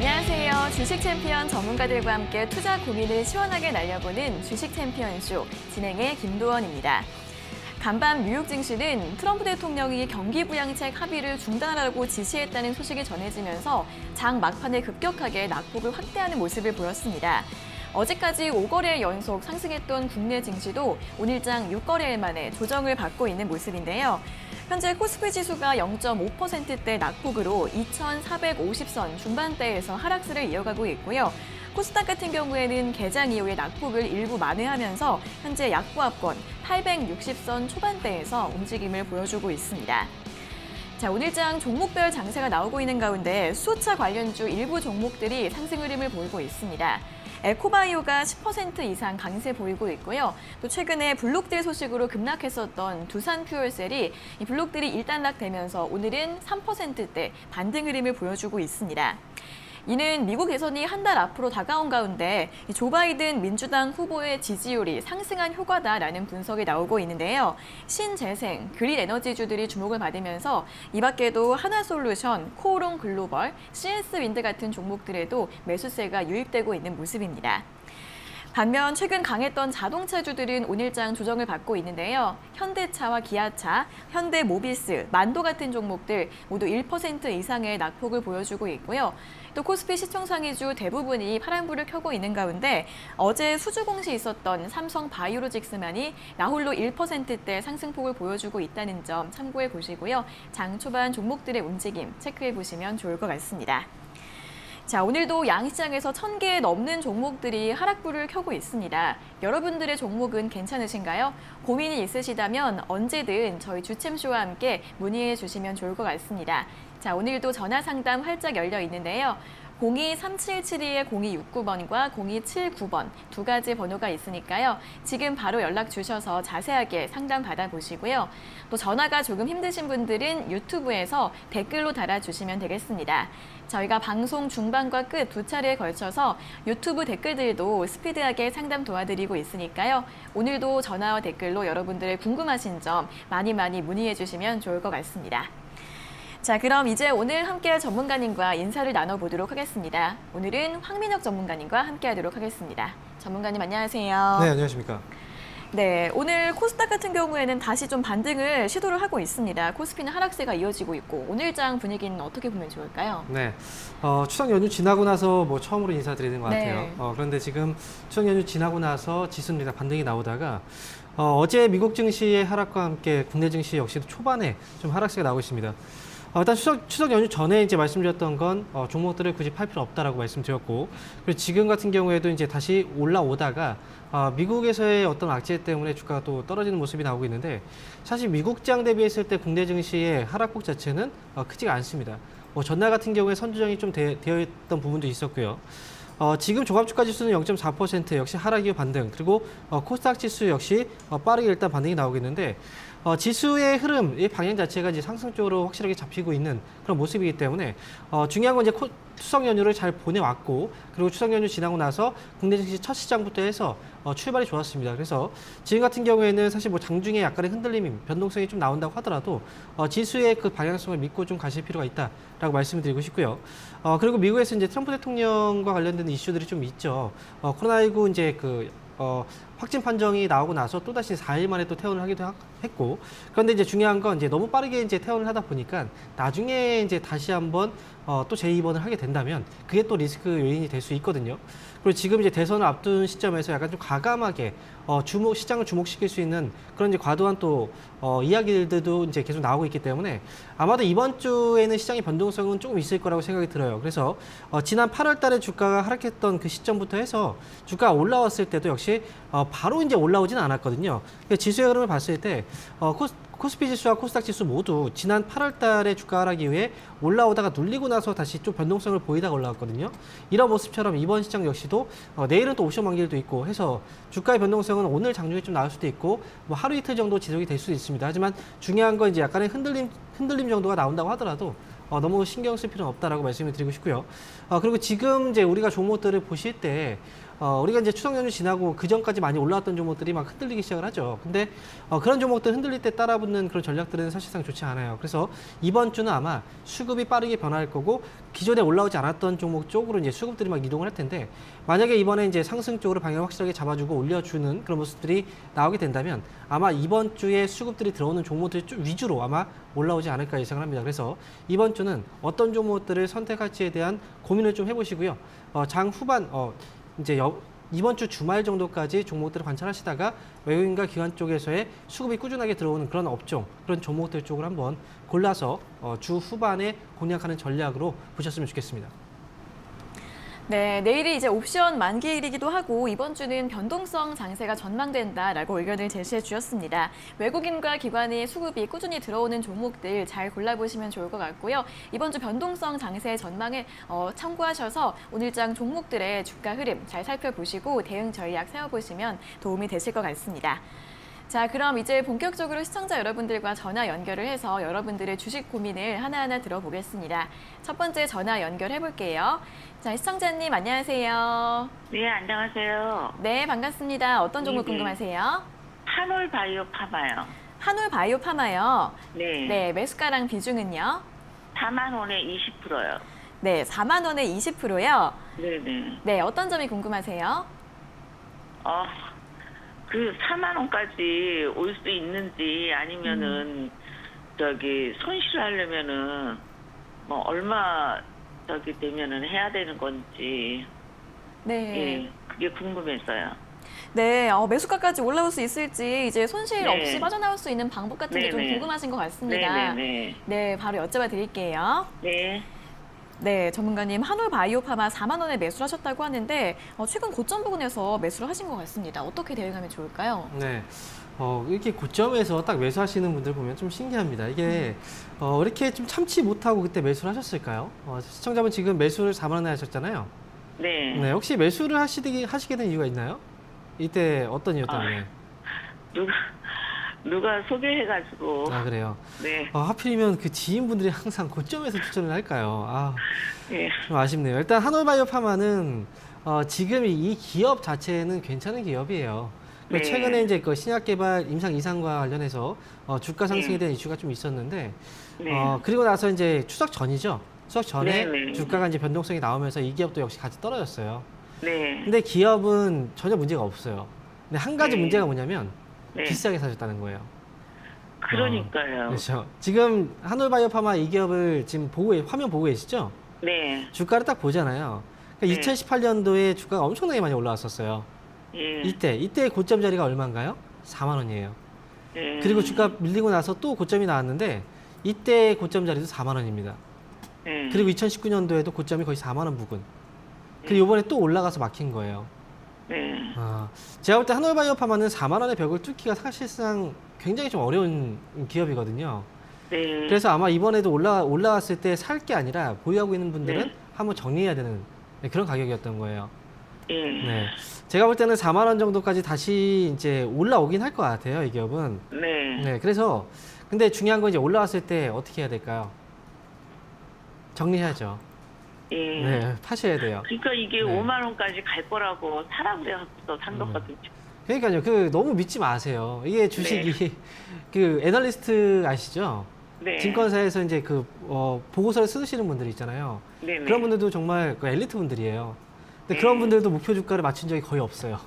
안녕하세요. 주식 챔피언 전문가들과 함께 투자 고민을 시원하게 날려보는 주식 챔피언쇼 진행의 김도원입니다. 간밤 뉴욕 증시는 트럼프 대통령이 경기 부양책 합의를 중단하라고 지시했다는 소식이 전해지면서 장 막판에 급격하게 낙폭을 확대하는 모습을 보였습니다. 어제까지 5거래 연속 상승했던 국내 증시도 오늘장 6거래일 만에 조정을 받고 있는 모습인데요. 현재 코스피 지수가 0.5%대 낙폭으로 2,450선 중반대에서 하락세를 이어가고 있고요. 코스닥 같은 경우에는 개장 이후에 낙폭을 일부 만회하면서 현재 약보합권 860선 초반대에서 움직임을 보여주고 있습니다. 자, 오늘장 종목별 장세가 나오고 있는 가운데 수소차 관련주 일부 종목들이 상승 흐름을 보이고 있습니다. 에코바이오가 10% 이상 강세 보이고 있고요. 또 최근에 블록딜 소식으로 급락했었던 두산퓨얼셀이 이 블록딜이 일단락되면서 오늘은 3%대 반등 흐름을 보여주고 있습니다. 이는 미국 대선이 한 달 앞으로 다가온 가운데 조 바이든 민주당 후보의 지지율이 상승한 효과다라는 분석이 나오고 있는데요. 신재생, 그린 에너지주들이 주목을 받으면서 이 밖에도 하나솔루션, 코오롱 글로벌, CS윈드 같은 종목들에도 매수세가 유입되고 있는 모습입니다. 반면 최근 강했던 자동차주들은 오늘장 조정을 받고 있는데요. 현대차와 기아차, 현대모비스, 만도 같은 종목들 모두 1% 이상의 낙폭을 보여주고 있고요. 또 코스피 시총상위주 대부분이 파란불을 켜고 있는 가운데 어제 수주 공시 있었던 삼성 바이오로직스만이 나홀로 1%대 상승폭을 보여주고 있다는 점 참고해 보시고요. 장 초반 종목들의 움직임 체크해 보시면 좋을 것 같습니다. 자, 오늘도 양시장에서 1,000개 넘는 종목들이 하락불을 켜고 있습니다. 여러분들의 종목은 괜찮으신가요? 고민이 있으시다면 언제든 저희 주챔쇼와 함께 문의해 주시면 좋을 것 같습니다. 자, 오늘도 전화 상담 활짝 열려 있는데요. 02-3772-0269번과 0279번 두 가지 번호가 있으니까요. 지금 바로 연락 주셔서 자세하게 상담 받아보시고요. 또 전화가 조금 힘드신 분들은 유튜브에서 댓글로 달아주시면 되겠습니다. 저희가 방송 중반과 끝 두 차례에 걸쳐서 유튜브 댓글들도 스피드하게 상담 도와드리고 있으니까요. 오늘도 전화와 댓글로 여러분들의 궁금하신 점 많이 문의해 주시면 좋을 것 같습니다. 자, 그럼 이제 오늘 함께할 전문가님과 인사를 나눠보도록 하겠습니다. 오늘은 황민혁 전문가님과 함께하도록 하겠습니다. 전문가님 안녕하세요. 네, 안녕하십니까. 네, 오늘 코스닥 같은 경우에는 다시 좀 반등을 시도를 하고 있습니다. 코스피는 하락세가 이어지고 있고 오늘장 분위기는 어떻게 보면 좋을까요? 네, 추석 연휴 지나고 나서 처음으로 인사드리는 것 같아요. 네. 그런데 지금 추석 연휴 지나고 나서 지수는 반등이 나오다가 어제 미국 증시의 하락과 함께 국내 증시 역시도 초반에 좀 하락세가 나오고 있습니다. 일단 추석 연휴 전에 이제 말씀드렸던 건 종목들을 굳이 팔 필요 없다라고 말씀드렸고, 그리고 지금 같은 경우에도 이제 다시 올라오다가 미국에서의 어떤 악재 때문에 주가가 또 떨어지는 모습이 나오고 있는데, 사실 미국장 대비했을 때 국내 증시의 하락폭 자체는 크지가 않습니다. 전날 같은 경우에 선조정이 좀 되어 있던 부분도 있었고요. 지금 종합주가 지수는 0.4% 역시 하락 이후 반등, 그리고 코스닥 지수 역시 빠르게 일단 반등이 나오겠는데, 지수의 흐름, 이 방향 자체가 이제 상승 쪽으로 확실하게 잡히고 있는 그런 모습이기 때문에 중요한 건 이제 추석 연휴를 잘 보내왔고, 그리고 추석 연휴 지나고 나서 국내 증시 첫 시장부터 해서 출발이 좋았습니다. 그래서 지금 같은 경우에는 사실 장중에 약간의 흔들림, 변동성이 좀 나온다고 하더라도 지수의 그 방향성을 믿고 좀 가실 필요가 있다라고 말씀을 드리고 싶고요. 그리고 미국에서 이제 트럼프 대통령과 관련된 이슈들이 좀 있죠. 코로나19 이제 확진 판정이 나오고 나서 또다시 4일 만에 또 퇴원을 하기도 했고, 그런데 이제 중요한 건 이제 너무 빠르게 이제 퇴원을 하다 보니까 나중에 이제 다시 한번 또 재입원을 하게 된다면 그게 또 리스크 요인이 될 수 있거든요. 그리고 지금 이제 대선을 앞둔 시점에서 약간 좀 과감하게 시장을 주목시킬 수 있는 그런 이제 과도한 또 이야기들도 이제 계속 나오고 있기 때문에 아마도 이번 주에는 시장의 변동성은 조금 있을 거라고 생각이 들어요. 그래서 지난 8월 달에 주가가 하락했던 그 시점부터 해서 주가가 올라왔을 때도 역시 바로 이제 올라오지는 않았거든요. 지수의 흐름을 봤을 때 코스피 지수와 코스닥 지수 모두 지난 8월 달에 주가 하락 이후에 올라오다가 눌리고 나서 다시 좀 변동성을 보이다가 올라왔거든요. 이런 모습처럼 이번 시장 역시도 내일은 또 옵션 만기일도 있고 해서 주가의 변동성은 오늘 장중에 좀 나올 수도 있고 하루 이틀 정도 지속이 될 수도 있습니다. 하지만 중요한 건 이제 약간의 흔들림 정도가 나온다고 하더라도 너무 신경 쓸 필요는 없다라고 말씀을 드리고 싶고요. 그리고 지금 이제 우리가 종목들을 보실 때 우리가 이제 추석 연휴 지나고 그 전까지 많이 올라왔던 종목들이 막 흔들리기 시작을 하죠. 근데 그런 종목들 흔들릴 때 따라붙는 그런 전략들은 사실상 좋지 않아요. 그래서 이번 주는 아마 수급이 빠르게 변할 거고 기존에 올라오지 않았던 종목 쪽으로 이제 수급들이 막 이동을 할 텐데 만약에 이번에 이제 상승 쪽으로 방향 확실하게 잡아주고 올려주는 그런 모습들이 나오게 된다면 아마 이번 주에 수급들이 들어오는 종목들이 좀 위주로 아마 올라오지 않을까 예상을 합니다. 그래서 이번 주는 어떤 종목들을 선택할지에 대한 고민을 좀 해보시고요. 장 후반 이제 이번 주 주말 정도까지 종목들을 관찰하시다가 외국인과 기관 쪽에서의 수급이 꾸준하게 들어오는 그런 업종, 그런 종목들 쪽을 한번 골라서 주 후반에 공략하는 전략으로 보셨으면 좋겠습니다. 네, 내일이 이제 옵션 만기일이기도 하고 이번 주는 변동성 장세가 전망된다라고 의견을 제시해 주셨습니다. 외국인과 기관의 수급이 꾸준히 들어오는 종목들 잘 골라보시면 좋을 것 같고요. 이번 주 변동성 장세 전망을 참고하셔서 오늘장 종목들의 주가 흐름 잘 살펴보시고 대응 전략 세워보시면 도움이 되실 것 같습니다. 자, 그럼 이제 본격적으로 시청자 여러분들과 전화 연결을 해서 여러분들의 주식 고민을 하나하나 들어보겠습니다. 첫 번째 전화 연결해 볼게요. 자, 시청자님 안녕하세요. 네, 안녕하세요. 네, 반갑습니다. 어떤 종목 네. 궁금하세요? 한올 바이오 파마요. 한올 바이오 파마요. 네. 네, 매수가랑 비중은요? 4만 원에 20%요. 네, 4만 원에 20%요. 네네. 네, 어떤 점이 궁금하세요? 그 4만 원까지 올 수 있는지 아니면은 저기 손실하려면은 뭐 얼마 저기 되면은 해야 되는 건지 네. 예, 그게 궁금했어요. 네, 매수가까지 올라올 수 있을지 이제 손실 네. 없이 빠져나올 수 있는 방법 같은 게 좀 네네. 궁금하신 것 같습니다. 네네네. 네, 바로 여쭤봐 드릴게요. 네. 네, 전문가님 한올 바이오파마 4만 원에 매수를 하셨다고 하는데 최근 고점 부근에서 매수를 하신 것 같습니다. 어떻게 대응하면 좋을까요? 네. 이렇게 고점에서 딱 매수하시는 분들 보면 좀 신기합니다. 이게 이렇게 좀 참지 못하고 그때 매수를 하셨을까요? 시청자분 지금 매수를 4만 원에 하셨잖아요. 네. 네, 혹시 매수를 하시게 된 이유가 있나요? 이때 어떤 이유 때문에? 누가 소개해가지고. 아, 그래요. 네. 하필이면 그 지인분들이 항상 고점에서 추천을 할까요? 예. 좀 아쉽네요. 일단 한올바이오파마는 지금 이 기업 자체는 괜찮은 기업이에요. 네. 최근에 이제 그 신약 개발 임상 이상과 관련해서 주가 상승에 네. 대한 이슈가 좀 있었는데 네. 그리고 나서 이제 추석 전이죠. 추석 전에 네, 네. 주가가 이제 변동성이 나오면서 이 기업도 역시 같이 떨어졌어요. 네. 근데 기업은 전혀 문제가 없어요. 근데 한 가지 네. 문제가 뭐냐면 네. 비싸게 사셨다는 거예요. 그러니까요. 그렇죠. 지금 한올바이오파마 이 기업을 지금 화면 보고 계시죠? 네. 주가를 딱 보잖아요. 그러니까 네. 2018년도에 주가가 엄청나게 많이 올라왔었어요. 예. 이때 고점 자리가 얼마인가요? 4만 원이에요. 예. 그리고 주가 밀리고 나서 또 고점이 나왔는데 이때 고점 자리도 4만 원입니다. 예. 그리고 2019년도에도 고점이 거의 4만 원 부근. 그리고 이번에 또 올라가서 막힌 거예요. 네. 제가 볼 때 한올바이오파마는 4만 원의 벽을 뚫기가 사실상 굉장히 좀 어려운 기업이거든요. 네. 그래서 아마 이번에도 올라왔을 때 살 게 아니라 보유하고 있는 분들은 네. 한번 정리해야 되는 그런 가격이었던 거예요. 예. 네. 제가 볼 때는 4만 원 정도까지 다시 이제 올라오긴 할 것 같아요, 이 기업은. 네. 네. 그래서 근데 중요한 건 이제 올라왔을 때 어떻게 해야 될까요? 정리해야죠. 예. 네. 파셔야 돼요. 그러니까 이게 네. 5만 원까지 갈 거라고 사라 그래서 산 거거든요. 그러니까요. 너무 믿지 마세요. 이게 주식이 그 애널리스트 아시죠? 네. 증권사에서 이제 보고서를 쓰시는 분들이 있잖아요. 네. 그런 분들도 정말 그 엘리트 분들이에요. 근데 네. 그런 분들도 목표 주가를 맞춘 적이 거의 없어요.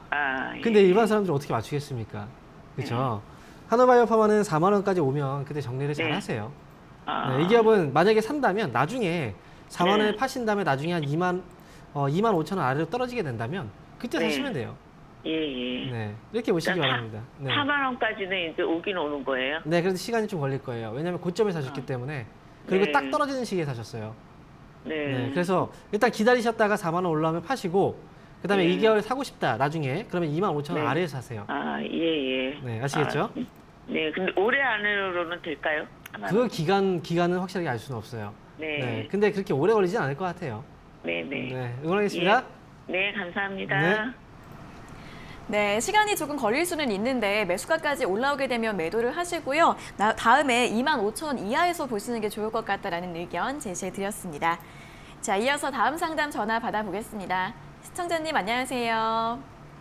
아. 예. 근데 일반 사람들은 어떻게 맞추겠습니까? 그렇죠? 한올바이오파마는 4만 원까지 오면 그때 정리를 잘 네. 하세요. 아. 이 기업은 만약에 산다면 나중에 4만 원에 네. 파신 다음에 나중에 한 2만 5천 원 아래로 떨어지게 된다면 그때 네. 사시면 돼요. 예, 예. 네, 이렇게 보시기 그러니까 바랍니다. 네. 4만 원까지는 이제 오긴 오는 거예요. 네, 그래도 시간이 좀 걸릴 거예요. 왜냐하면 고점에 사셨기 때문에 그리고 네. 딱 떨어지는 시기에 사셨어요. 네. 네, 그래서 일단 기다리셨다가 4만 원 올라오면 파시고 그다음에 네. 2개월 사고 싶다 나중에 그러면 2만 5천 원 네. 아래에 사세요. 아, 예, 예. 네, 아시겠죠? 네, 근데 올해 안으로는 될까요? 그 기간은 확실하게 알 수는 없어요. 네. 네, 근데 그렇게 오래 걸리진 않을 것 같아요. 네, 네. 네, 응원하겠습니다. 네, 감사합니다. 네. 네, 시간이 조금 걸릴 수는 있는데 매수가까지 올라오게 되면 매도를 하시고요. 다음에 25,000원 이하에서 보시는 게 좋을 것 같다라는 의견 제시해 드렸습니다. 자, 이어서 다음 상담 전화 받아보겠습니다. 시청자님 안녕하세요.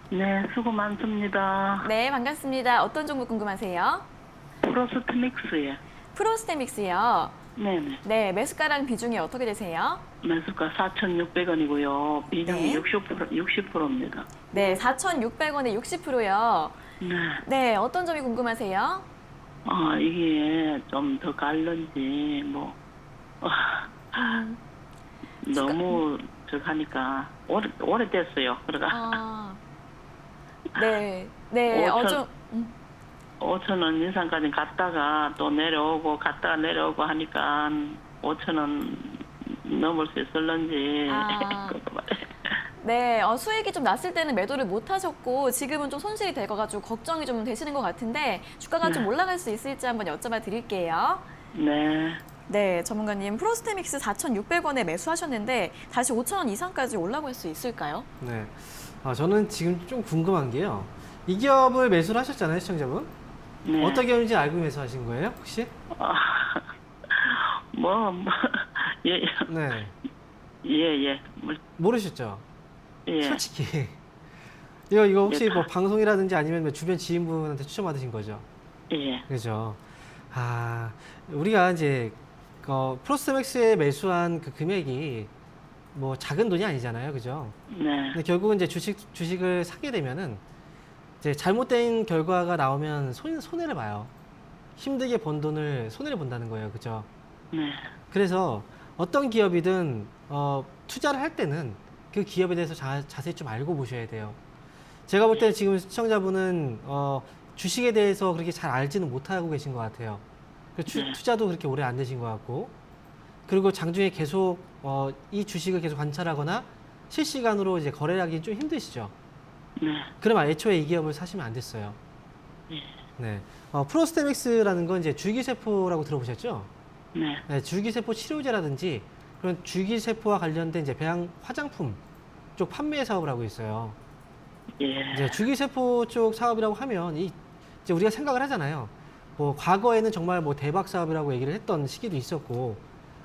네, 수고 많습니다. 네, 반갑습니다. 어떤 종목 궁금하세요? 프로스트믹스요. 프로스테믹스요. 네네. 네, 매수가랑 비중이 어떻게 되세요? 매수가 4,600원이고요. 비중이 네. 60%입니다. 네, 4,600원에 60%요. 네. 네, 어떤 점이 궁금하세요? 이게 좀 더 갈는지, 뭐, 너무 하니까, 오래됐어요. 그러가. 아, 네, 네, 5천 5,000원 인상까지 갔다가 또 내려오고, 갔다가 내려오고 하니까 5,000원 넘을 수 있을런지. 아. 그거 말이에요. 네, 수익이 좀 났을 때는 매도를 못 하셨고 지금은 좀 손실이 돼가지고 걱정이 좀 되시는 것 같은데 주가가 좀 네. 올라갈 수 있을지 한번 여쭤봐 드릴게요. 네. 네, 전문가님 프로스테믹스 4,600원에 매수하셨는데 다시 5,000원 이상까지 올라갈 수 있을까요? 네. 저는 지금 좀 궁금한 게요. 이 기업을 매수를 하셨잖아요, 시청자분. 네. 어떤 기업인지 알고 매수하신 거예요, 혹시? 아, 예, 네. 예. 모르셨죠? 예. 솔직히. 이거 혹시 예, 뭐 방송이라든지 아니면 뭐 주변 지인분한테 추천받으신 거죠? 예. 그죠. 우리가 이제 프로스맥스에 매수한 그 금액이 뭐 작은 돈이 아니잖아요, 그죠? 네. 근데 결국은 이제 주식을 사게 되면은 이제 잘못된 결과가 나오면 손해를 봐요. 힘들게 번 돈을 손해를 본다는 거예요, 그죠? 네. 그래서 어떤 기업이든 투자를 할 때는 그 기업에 대해서 자세히 좀 알고 보셔야 돼요. 제가 볼 때는 지금 시청자분은 주식에 대해서 그렇게 잘 알지는 못하고 계신 것 같아요. 투자도 그렇게 오래 안 되신 것 같고, 그리고 장중에 계속 이 주식을 계속 관찰하거나 실시간으로 이제 거래를 하기 좀 힘드시죠. 네. 그러면 애초에 이 기업을 사시면 안 됐어요. 네. 프로스테믹스라는 건 이제 줄기세포라고 들어보셨죠? 네. 네, 줄기세포 치료제라든지 그런 줄기세포와 관련된 이제 배양 화장품 쪽 판매 사업을 하고 있어요. 예. 이제 줄기세포 쪽 사업이라고 하면 이제 우리가 생각을 하잖아요. 뭐 과거에는 정말 뭐 대박 사업이라고 얘기를 했던 시기도 있었고,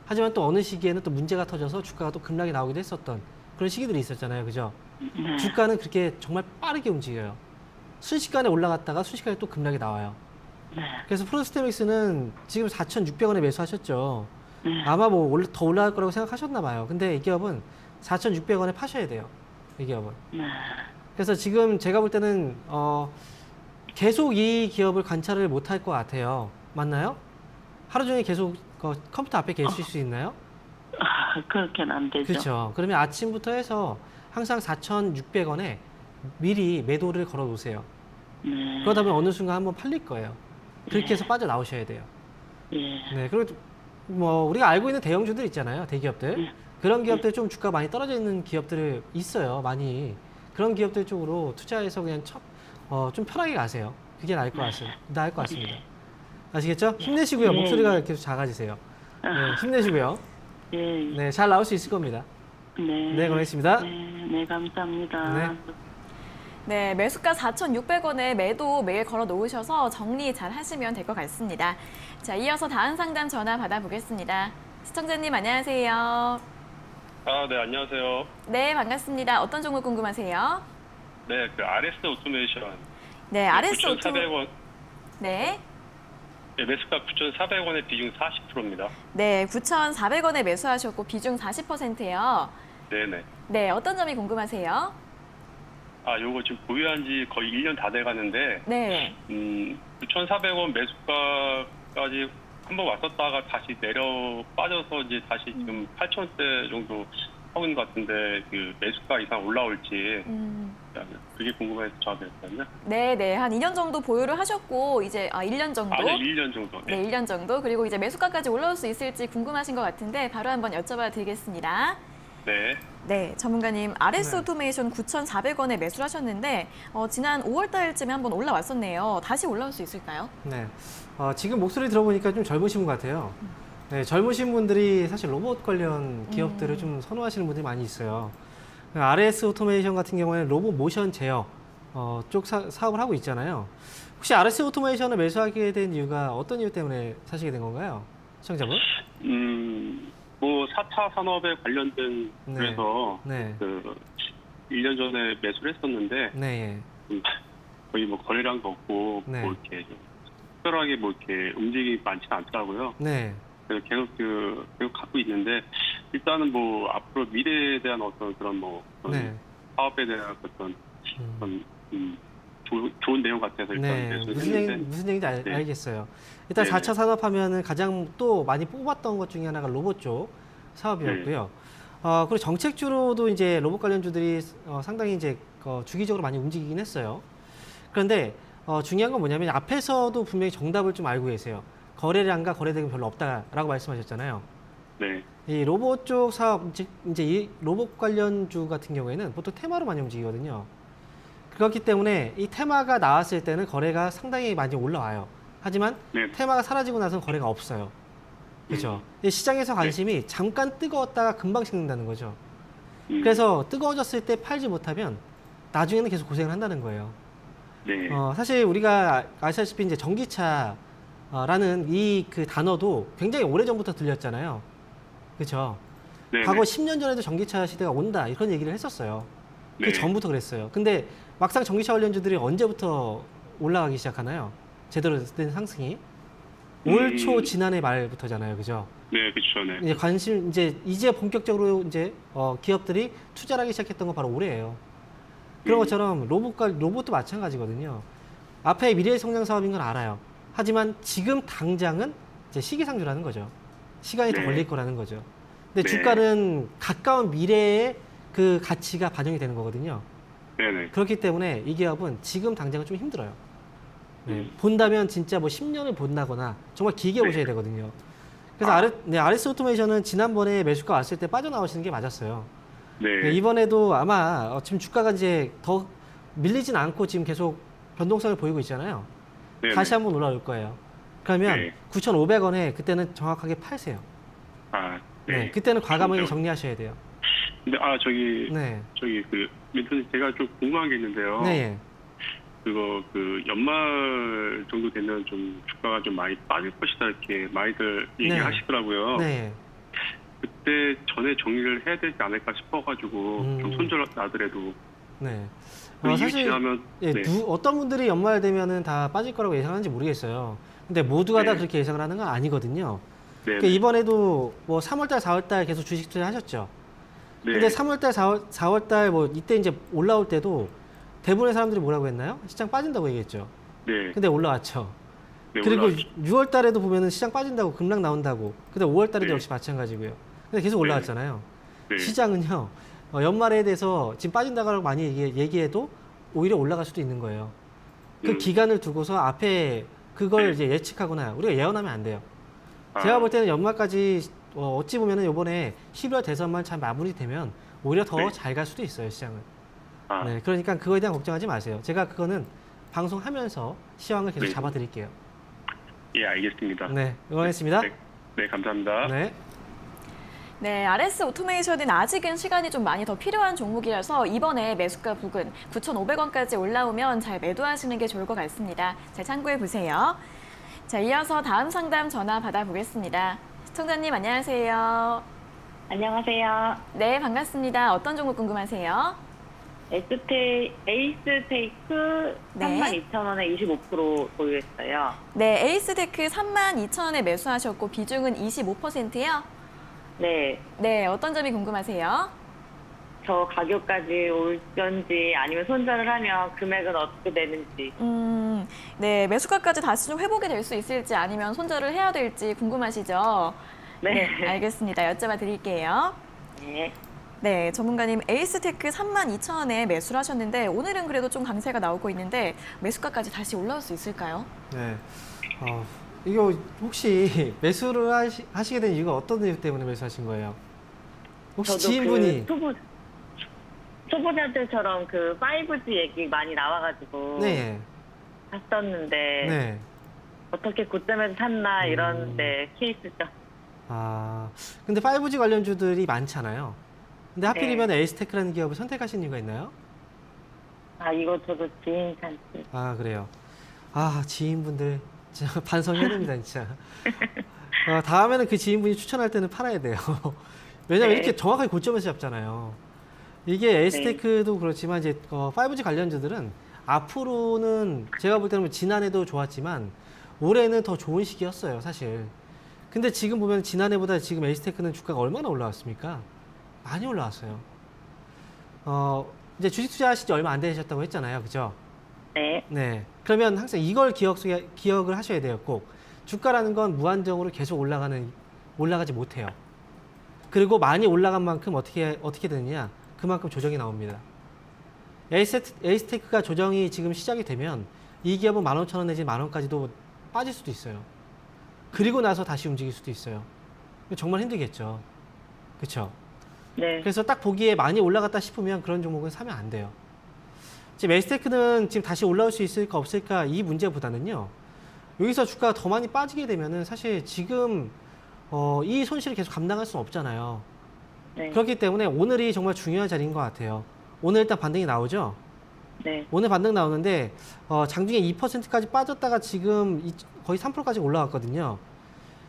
하지만 또 어느 시기에는 또 문제가 터져서 주가가 또 급락이 나오기도 했었던 그런 시기들이 있었잖아요, 그죠? 네. 주가는 그렇게 정말 빠르게 움직여요. 순식간에 올라갔다가 순식간에 또 급락이 나와요. 네. 그래서 프로스테믹스는 지금 4,600원에 매수하셨죠. 네. 아마 뭐 더 올라갈 거라고 생각하셨나 봐요. 근데 이 기업은 4,600원에 파셔야 돼요. 이 기업은. 네. 그래서 지금 제가 볼 때는 계속 이 기업을 관찰을 못 할 것 같아요. 맞나요? 하루 종일 계속 컴퓨터 앞에 계실 수 있나요? 그렇게는 안 되죠. 그렇죠. 그러면 아침부터 해서 항상 4,600원에 미리 매도를 걸어 놓으세요. 네. 그러다 보면 어느 순간 한번 팔릴 거예요. 그렇게 해서 빠져나오셔야 돼요. 예. 네. 그리고 뭐 우리가 알고 있는 대형주들 있잖아요. 대기업들. 네. 그런 기업들 좀 주가 많이 떨어져 있는 기업들이 있어요. 많이. 그런 기업들 쪽으로 투자해서 그냥 좀 편하게 가세요. 그게 나을 것 같습니다. 아시겠죠? 힘내시고요. 네. 목소리가 계속 작아지세요. 네, 힘내시고요. 예. 네, 잘 나올 수 있을 겁니다. 네. 네, 고맙습니다. 네, 감사합니다. 네. 네, 매수가 4,600원에 매도 매일 걸어 놓으셔서 정리 잘 하시면 될 것 같습니다. 자, 이어서 다음 상담 전화 받아보겠습니다. 시청자님 안녕하세요. 네, 안녕하세요. 네, 반갑습니다. 어떤 종목 궁금하세요? 네, 그 RS 오토메이션. 네, RS 오토. 9,400원. 네. 네, 매수가 9,400원에 비중 40%입니다. 네, 9,400원에 매수하셨고 비중 40%예요. 네네. 네, 어떤 점이 궁금하세요? 요거 지금 보유한 지 거의 1년 다 돼가는데, 네. 9,400원 매수가까지 한번 왔었다가 다시 내려 빠져서 이제 다시 지금 8,000원대 정도 하고 있는 것 같은데, 그 매수가 이상 올라올지, 그게 궁금해서 전화드렸거든요. 네, 네. 한 2년 정도 보유를 하셨고 이제 1년 정도. 네, 1년 정도. 네, 1년 정도. 그리고 이제 매수가까지 올라올 수 있을지 궁금하신 것 같은데 바로 한번 여쭤봐 드리겠습니다. 네. 네, 전문가님, RS 네. 오토메이션 9,400원에 매수를 하셨는데 지난 5월 달쯤에 한번 올라왔었네요. 다시 올라올 수 있을까요? 네. 지금 목소리 들어보니까 좀 젊으신 것 같아요. 네, 젊으신 분들이 사실 로봇 관련 기업들을 좀 선호하시는 분들이 많이 있어요. RS 오토메이션 같은 경우에는 로봇 모션 제어 쪽 사업을 하고 있잖아요. 혹시 RS 오토메이션을 매수하게 된 이유가 어떤 이유 때문에 사시게 된 건가요? 시청자분? 뭐 4차 산업에 관련된 네. 그래서 네. 그 1년 전에 매수를 했었는데 네. 거의 뭐 거래량도 없고 네. 뭐 이렇게 좀 특별하게 뭐 이렇게 움직임이 많지는 않더라고요. 네. 그래서 계속 갖고 있는데 일단은 뭐 앞으로 미래에 대한 어떤 그런 뭐 그런 네. 사업에 대한 어떤 그런 좋은 내용 같아서 일단 네, 매수를 무슨 했는데 무슨 얘기인지 네. 알겠어요. 일단 네. 4차 산업하면은 가장 또 많이 뽑았던 것 중에 하나가 로봇 쪽 사업이었고요. 그리고 정책주로도 이제 로봇 관련주들이 상당히 이제 주기적으로 많이 움직이긴 했어요. 그런데 중요한 건 뭐냐면 앞에서도 분명히 정답을 좀 알고 계세요. 거래량과 거래대금이 별로 없다라고 말씀하셨잖아요. 네. 이 로봇 쪽 사업, 즉 이제 이 로봇 관련주 같은 경우에는 보통 테마로 많이 움직이거든요. 그렇기 때문에 이 테마가 나왔을 때는 거래가 상당히 많이 올라와요. 하지만 네. 테마가 사라지고 나서는 거래가 없어요. 그렇죠? 이 시장에서 관심이 잠깐 뜨거웠다가 금방 식는다는 거죠. 그래서 뜨거워졌을 때 팔지 못하면 나중에는 계속 고생을 한다는 거예요. 네. 사실 우리가 아시다시피 이제 전기차라는 이 그 단어도 굉장히 오래전부터 들렸잖아요. 그렇죠? 네. 과거 10년 전에도 전기차 시대가 온다 이런 얘기를 했었어요. 그 네. 전부터 그랬어요. 근데 막상 전기차 관련주들이 언제부터 올라가기 시작하나요? 제대로 된 상승이 올 초 지난해 말부터잖아요, 그죠? 네, 그렇죠. 네. 이제 관심 이제 본격적으로 이제 기업들이 투자를 하기 시작했던 건 바로 올해예요. 그런 것처럼 로봇도 마찬가지거든요. 앞에 미래의 성장 사업인 건 알아요. 하지만 지금 당장은 이제 시기상조라는 거죠. 시간이 더 네. 걸릴 거라는 거죠. 근데 네. 주가는 가까운 미래의 그 가치가 반영이 되는 거거든요. 네네. 그렇기 때문에 이 기업은 지금 당장은 좀 힘들어요. 네, 본다면 진짜 뭐 10년을 본다거나 정말 길게 네. 보셔야 되거든요. 그래서 RS 오토메이션은 지난번에 매수가 왔을 때 빠져나오시는 게 맞았어요. 네. 네, 이번에도 아마 지금 주가가 이제 더 밀리진 않고 지금 계속 변동성을 보이고 있잖아요. 네네. 다시 한번 올라올 거예요. 그러면 네. 9,500원에 그때는 정확하게 팔세요. 아, 네, 네. 그때는 과감하게 그렇죠. 정리하셔야 돼요. 근데 네, 민트님 제가 좀 궁금한 게 있는데요. 네, 그거 연말 정도 되면 좀 주가가 좀 많이 빠질 것이다 이렇게 많이들 얘기하시더라고요. 네. 그때 전에 정리를 해야 되지 않을까 싶어가지고 좀 손절나더라도 네. 이유 사실 지나면 예, 네. 어떤 분들이 연말 되면은 다 빠질 거라고 예상하는지 모르겠어요. 근데 모두가 다 네. 그렇게 예상을 하는 건 아니거든요. 네. 그러니까 이번에도 뭐 3월달, 4월달 계속 주식 투자하셨죠. 네. 근데 3월달, 4월달 뭐 이때 이제 올라올 때도 대부분의 사람들이 뭐라고 했나요? 시장 빠진다고 얘기했죠. 네. 근데 올라왔죠. 네, 그리고 올라왔죠. 6월달에도 보면은 시장 빠진다고 급락 나온다고. 근데 5월달에도 네. 역시 마찬가지고요. 근데 계속 올라왔잖아요. 네. 시장은요. 연말에 대해서 지금 빠진다고 많이 얘기해도 오히려 올라갈 수도 있는 거예요. 그 기간을 두고서 앞에 그걸 네. 이제 예측하거나 우리가 예언하면 안 돼요. 아, 제가 볼 때는 연말까지 어찌 보면은 이번에 12월 대선만 잘 마무리되면 오히려 더 네. 잘 갈 수도 있어요, 시장은. 아, 네, 그러니까 그거에 대한 걱정하지 마세요. 제가 그거는 방송하면서 시황을 계속 네. 잡아드릴게요. 예, 알겠습니다. 네, 응원했습니다. 네, 네, 감사합니다. 네. 네, RS 오토메이션은 아직은 시간이 좀 많이 더 필요한 종목이라서 이번에 매수가 부근 9,500원까지 올라오면 잘 매도하시는 게 좋을 것 같습니다. 잘 참고해 보세요. 자, 이어서 다음 상담 전화 받아보겠습니다. 시청자님 안녕하세요. 안녕하세요. 네, 반갑습니다. 어떤 종목 궁금하세요? 에이스테이크 네. 32,000원에 25% 보유했어요. 네, 에이스테크 32,000원에 매수하셨고 비중은 25%요? 네. 네, 어떤 점이 궁금하세요? 저 가격까지 올 건지 아니면 손절을 하면 금액은 어떻게 되는지. 네, 매수가까지 다시 좀 회복이 될 수 있을지 아니면 손절을 해야 될지 궁금하시죠? 네. 알겠습니다. 여쭤봐 드릴게요. 네. 네, 전문가님 에이스테크 32,000원에 매수를 하셨는데 오늘은 그래도 좀 강세가 나오고 있는데 매수가까지 다시 올라올 수 있을까요? 네. 이거 혹시 매수를 하시게 된 이유가 어떤 이유 때문에 매수하신 거예요? 혹시 지인분이? 그 초보자들처럼 그 5G 얘기 많이 나와가지고 네. 봤었는데 네. 어떻게 고점에서 샀나 이런데 케이스죠. 근데 5G 관련주들이 많잖아요. 근데 하필이면 에이스테크라는 기업을 선택하신 이유가 있나요? 이거 저도 지인 찬스. 그래요. 지인분들 진짜 반성해야 됩니다, 진짜. 다음에는 그 지인분이 추천할 때는 팔아야 돼요. 왜냐면 네. 이렇게 정확하게 고점에서 잡잖아요. 이게 에이스테크도 그렇지만 이제 5G 관련주들은 앞으로는 제가 볼 때는 지난해도 좋았지만 올해는 더 좋은 시기였어요, 사실. 근데 지금 보면 지난해보다 지금 에이스테크는 주가가 얼마나 올라왔습니까? 많이 올라왔어요. 이제 주식 투자하신 지 얼마 안 되셨다고 했잖아요. 그죠? 네. 네. 그러면 항상 이걸 기억을 하셔야 돼요. 꼭. 주가라는 건 무한정으로 계속 올라가지 못해요. 그리고 많이 올라간 만큼 어떻게 되느냐? 그만큼 조정이 나옵니다. 에이스테크가 조정이 지금 시작이 되면 이 기업은 15,000원 내지 10,000원까지도 빠질 수도 있어요. 그리고 나서 다시 움직일 수도 있어요. 정말 힘들겠죠. 그렇죠? 네. 그래서 딱 보기에 많이 올라갔다 싶으면 그런 종목은 사면 안 돼요. 지금 에이스테크는 지금 다시 올라올 수 있을까 없을까 이 문제보다는요. 여기서 주가가 더 많이 빠지게 되면은 사실 지금 이 손실을 계속 감당할 수는 없잖아요. 네. 그렇기 때문에 오늘이 정말 중요한 자리인 것 같아요. 오늘 일단 반등이 나오죠. 네. 오늘 반등 나오는데 장중에 2%까지 빠졌다가 지금 거의 3%까지 올라왔거든요.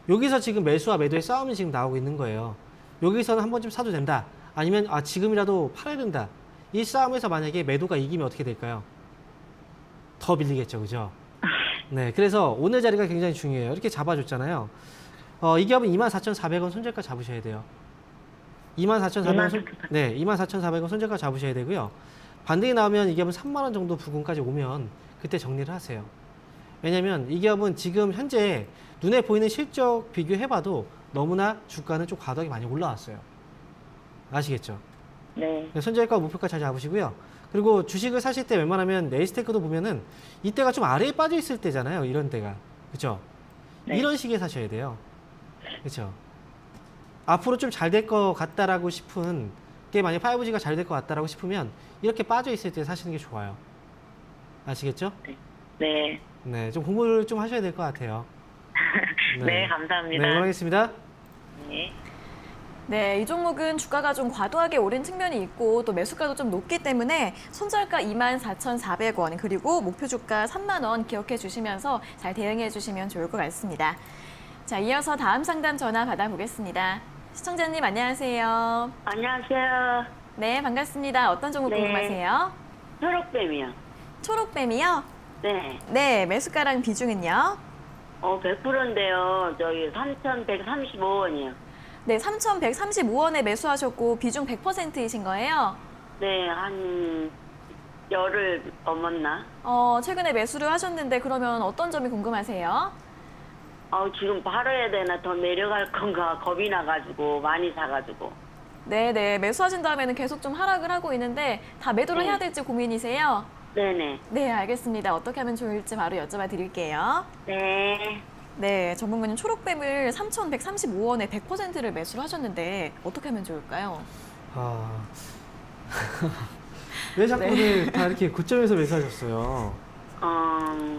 여기서 지금 매수와 매도의 싸움이 지금 나오고 있는 거예요. 여기서는 한 번쯤 사도 된다. 아니면 지금이라도 팔아야 된다. 이 싸움에서 만약에 매도가 이기면 어떻게 될까요? 더 밀리겠죠. 그죠? 네. 그래서 오늘 자리가 굉장히 중요해요. 이렇게 잡아줬잖아요. 이 기업은 24,400원 손절가 잡으셔야 돼요. 24,400원 24,400원 손절가 잡으셔야 되고요. 반등이 나오면 이 기업은 3만 원 정도 부근까지 오면 그때 정리를 하세요. 왜냐면 이 기업은 지금 현재 눈에 보이는 실적 비교해봐도 너무나 주가는 좀 과도하게 많이 올라왔어요. 아시겠죠? 네. 손절가 목표가 잘 잡으시고요. 그리고 주식을 사실 때 웬만하면 에이스테크도 보면은 이때가 좀 아래에 빠져 있을 때잖아요. 이런 때가. 그렇죠? 네. 이런 시기에 사셔야 돼요. 그렇죠? 앞으로 좀 잘 될 것 같다라고 싶은 게 만약 5G가 잘 될 것 같다라고 싶으면 이렇게 빠져 있을 때 사시는 게 좋아요. 아시겠죠? 네. 네, 좀 공부를 좀 하셔야 될 것 같아요. 네, 감사합니다. 네, 응원하겠습니다. 네. 네, 이 종목은 주가가 좀 과도하게 오른 측면이 있고 또 매수가도 좀 높기 때문에 손절가 24,400원 그리고 목표 주가 3만 원 기억해 주시면서 잘 대응해 주시면 좋을 것 같습니다. 자, 이어서 다음 상담 전화 받아보겠습니다. 시청자님 안녕하세요. 안녕하세요. 네, 반갑습니다. 어떤 종목 네. 궁금하세요? 초록뱀이요. 초록뱀이요? 네. 네, 매수가랑 비중은요? 100%인데요. 저기 3,135원이요. 네, 3,135원에 매수하셨고 비중 100%이신 거예요? 네, 한 열흘 넘었나? 최근에 매수를 하셨는데 그러면 어떤 점이 궁금하세요? 지금 바로 해야 되나 더 내려갈 건가 겁이 나가지고 많이 사가지고. 네, 매수하신 다음에는 계속 좀 하락을 하고 있는데 다 매도를 네. 해야 될지 고민이세요? 네네. 네, 알겠습니다. 어떻게 하면 좋을지 바로 여쭤봐 드릴게요. 네. 네, 전문가님 초록뱀을 3,135원에 100%를 매수를 하셨는데 어떻게 하면 좋을까요? 왜 자꾸 오늘 다 이렇게 고점에서 매수하셨어요?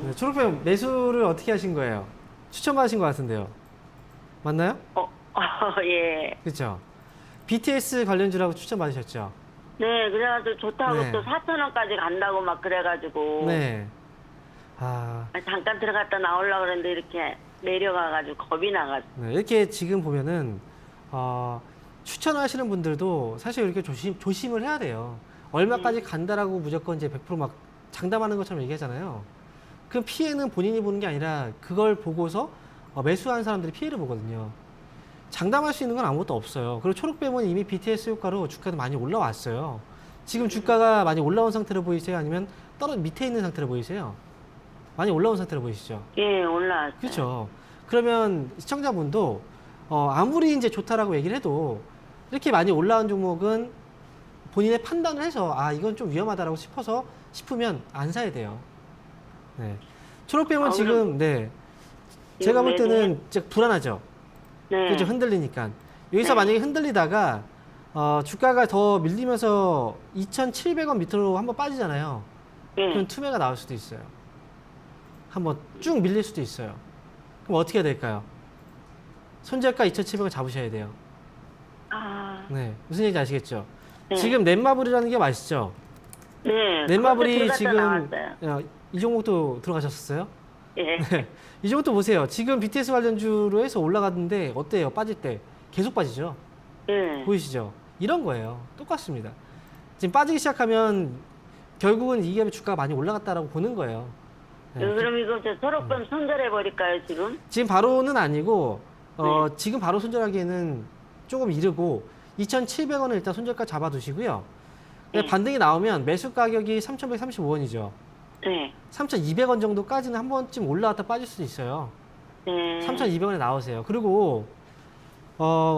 네, 초록뱀 매수를 어떻게 하신 거예요? 추천받으신 것 같은데요. 맞나요? 예. 그렇죠. BTS 관련주라고 추천받으셨죠? 네, 그래가지고 좋다고 네. 또 4,000원까지 간다고 막 그래가지고. 네. 잠깐 들어갔다 나오려고 그랬는데 이렇게 내려가가지고 겁이 나가지고. 네, 이렇게 지금 보면은 추천하시는 분들도 사실 이렇게 조심을 해야 돼요. 얼마까지 간다라고 무조건 이제 100% 막 장담하는 것처럼 얘기하잖아요. 그 피해는 본인이 보는 게 아니라 그걸 보고서 매수한 사람들이 피해를 보거든요. 장담할 수 있는 건 아무것도 없어요. 그리고 초록뱀은 이미 BTS 효과로 주가도 많이 올라왔어요. 지금 주가가 많이 올라온 상태로 보이세요? 아니면 밑에 있는 상태로 보이세요? 많이 올라온 상태로 보이시죠? 예, 올라왔어요. 그렇죠. 그러면 시청자분도 아무리 이제 좋다라고 얘기를 해도 이렇게 많이 올라온 종목은 본인의 판단을 해서 이건 좀 위험하다라고 싶으면 안 사야 돼요. 네. 초록뱀은 지금 제가 볼 때는 진짜 불안하죠. 네. 그죠? 흔들리니까. 여기서 네. 만약에 흔들리다가 주가가 더 밀리면서 2,700원 밑으로 한번 빠지잖아요. 예. 그럼 투매가 나올 수도 있어요. 한번 쭉 밀릴 수도 있어요. 그럼 어떻게 해야 될까요? 손절가 2,700원 잡으셔야 돼요. 네, 무슨 얘기인지 아시겠죠? 네. 지금 넷마블이라는 게 맛있죠? 네. 넷마블이 그것도 지금 나왔어요. 이 종목도 들어가셨었어요? 예. 이 종목도 보세요. 지금 BTS 관련주로 해서 올라갔는데 어때요? 빠질 때 계속 빠지죠? 예. 보이시죠? 이런 거예요. 똑같습니다. 지금 빠지기 시작하면 결국은 이 기업의 주가가 많이 올라갔다라고 보는 거예요. 네. 그럼 이거 저 초록뱀 손절해 버릴까요 지금? 지금 바로는 아니고 지금 바로 손절하기에는 조금 이르고 2,700원을 일단 손절가 잡아두시고요. 네. 반등이 나오면 매수 가격이 3,135원이죠. 네. 3,200원 정도까지는 한 번쯤 올라왔다 빠질 수도 있어요. 네. 3,200원에 나오세요. 그리고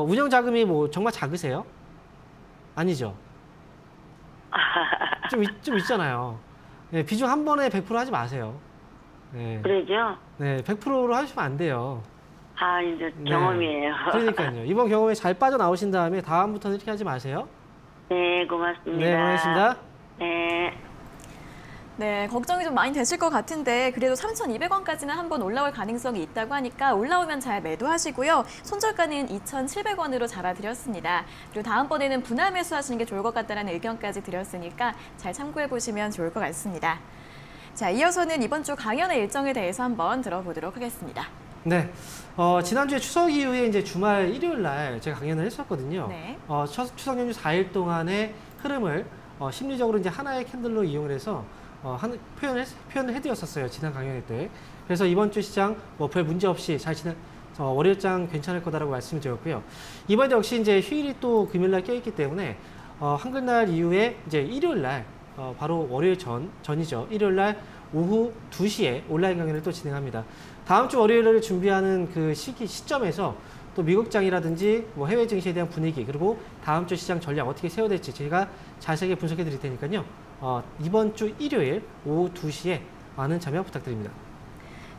운영 자금이 뭐 정말 작으세요? 아니죠. 좀 있잖아요. 네, 비중 한 번에 100% 하지 마세요. 네, 그러죠? 네, 100%로 하시면 안 돼요. 아, 이제 네. 경험이에요. 그러니까요. 이번 경험에 잘 빠져나오신 다음에 다음부터는 이렇게 하지 마세요. 네, 고맙습니다. 네, 고맙습니다. 네. 네, 걱정이 좀 많이 되실 것 같은데 그래도 3,200원까지는 한번 올라올 가능성이 있다고 하니까 올라오면 잘 매도하시고요. 손절가는 2,700원으로 잡아드렸습니다. 그리고 다음번에는 분할 매수하시는 게 좋을 것 같다는 의견까지 드렸으니까 잘 참고해 보시면 좋을 것 같습니다. 자, 이어서는 이번 주 강연의 일정에 대해서 한번 들어보도록 하겠습니다. 네. 지난주에 추석 이후에 이제 주말 일요일 날 제가 강연을 했었거든요. 네. 추석 연휴 4일 동안의 흐름을 심리적으로 이제 하나의 캔들로 이용을 해서 표현을 해드렸었어요. 지난 강연 때. 그래서 이번 주 시장 뭐 별 문제 없이 잘 월요일장 괜찮을 거다라고 말씀드렸고요. 이번에 역시 이제 휴일이 또 금요일날 껴있기 때문에 한글날 이후에 이제 일요일날 바로 월요일 전이죠. 일요일날 오후 2시에 온라인 강연을 또 진행합니다. 다음 주 월요일을 준비하는 그 시점에서 또 미국장이라든지 뭐 해외 증시에 대한 분위기 그리고 다음 주 시장 전략 어떻게 세워야 될지 제가 자세하게 분석해 드릴 테니까요. 이번 주 일요일 오후 2시에 많은 참여 부탁드립니다.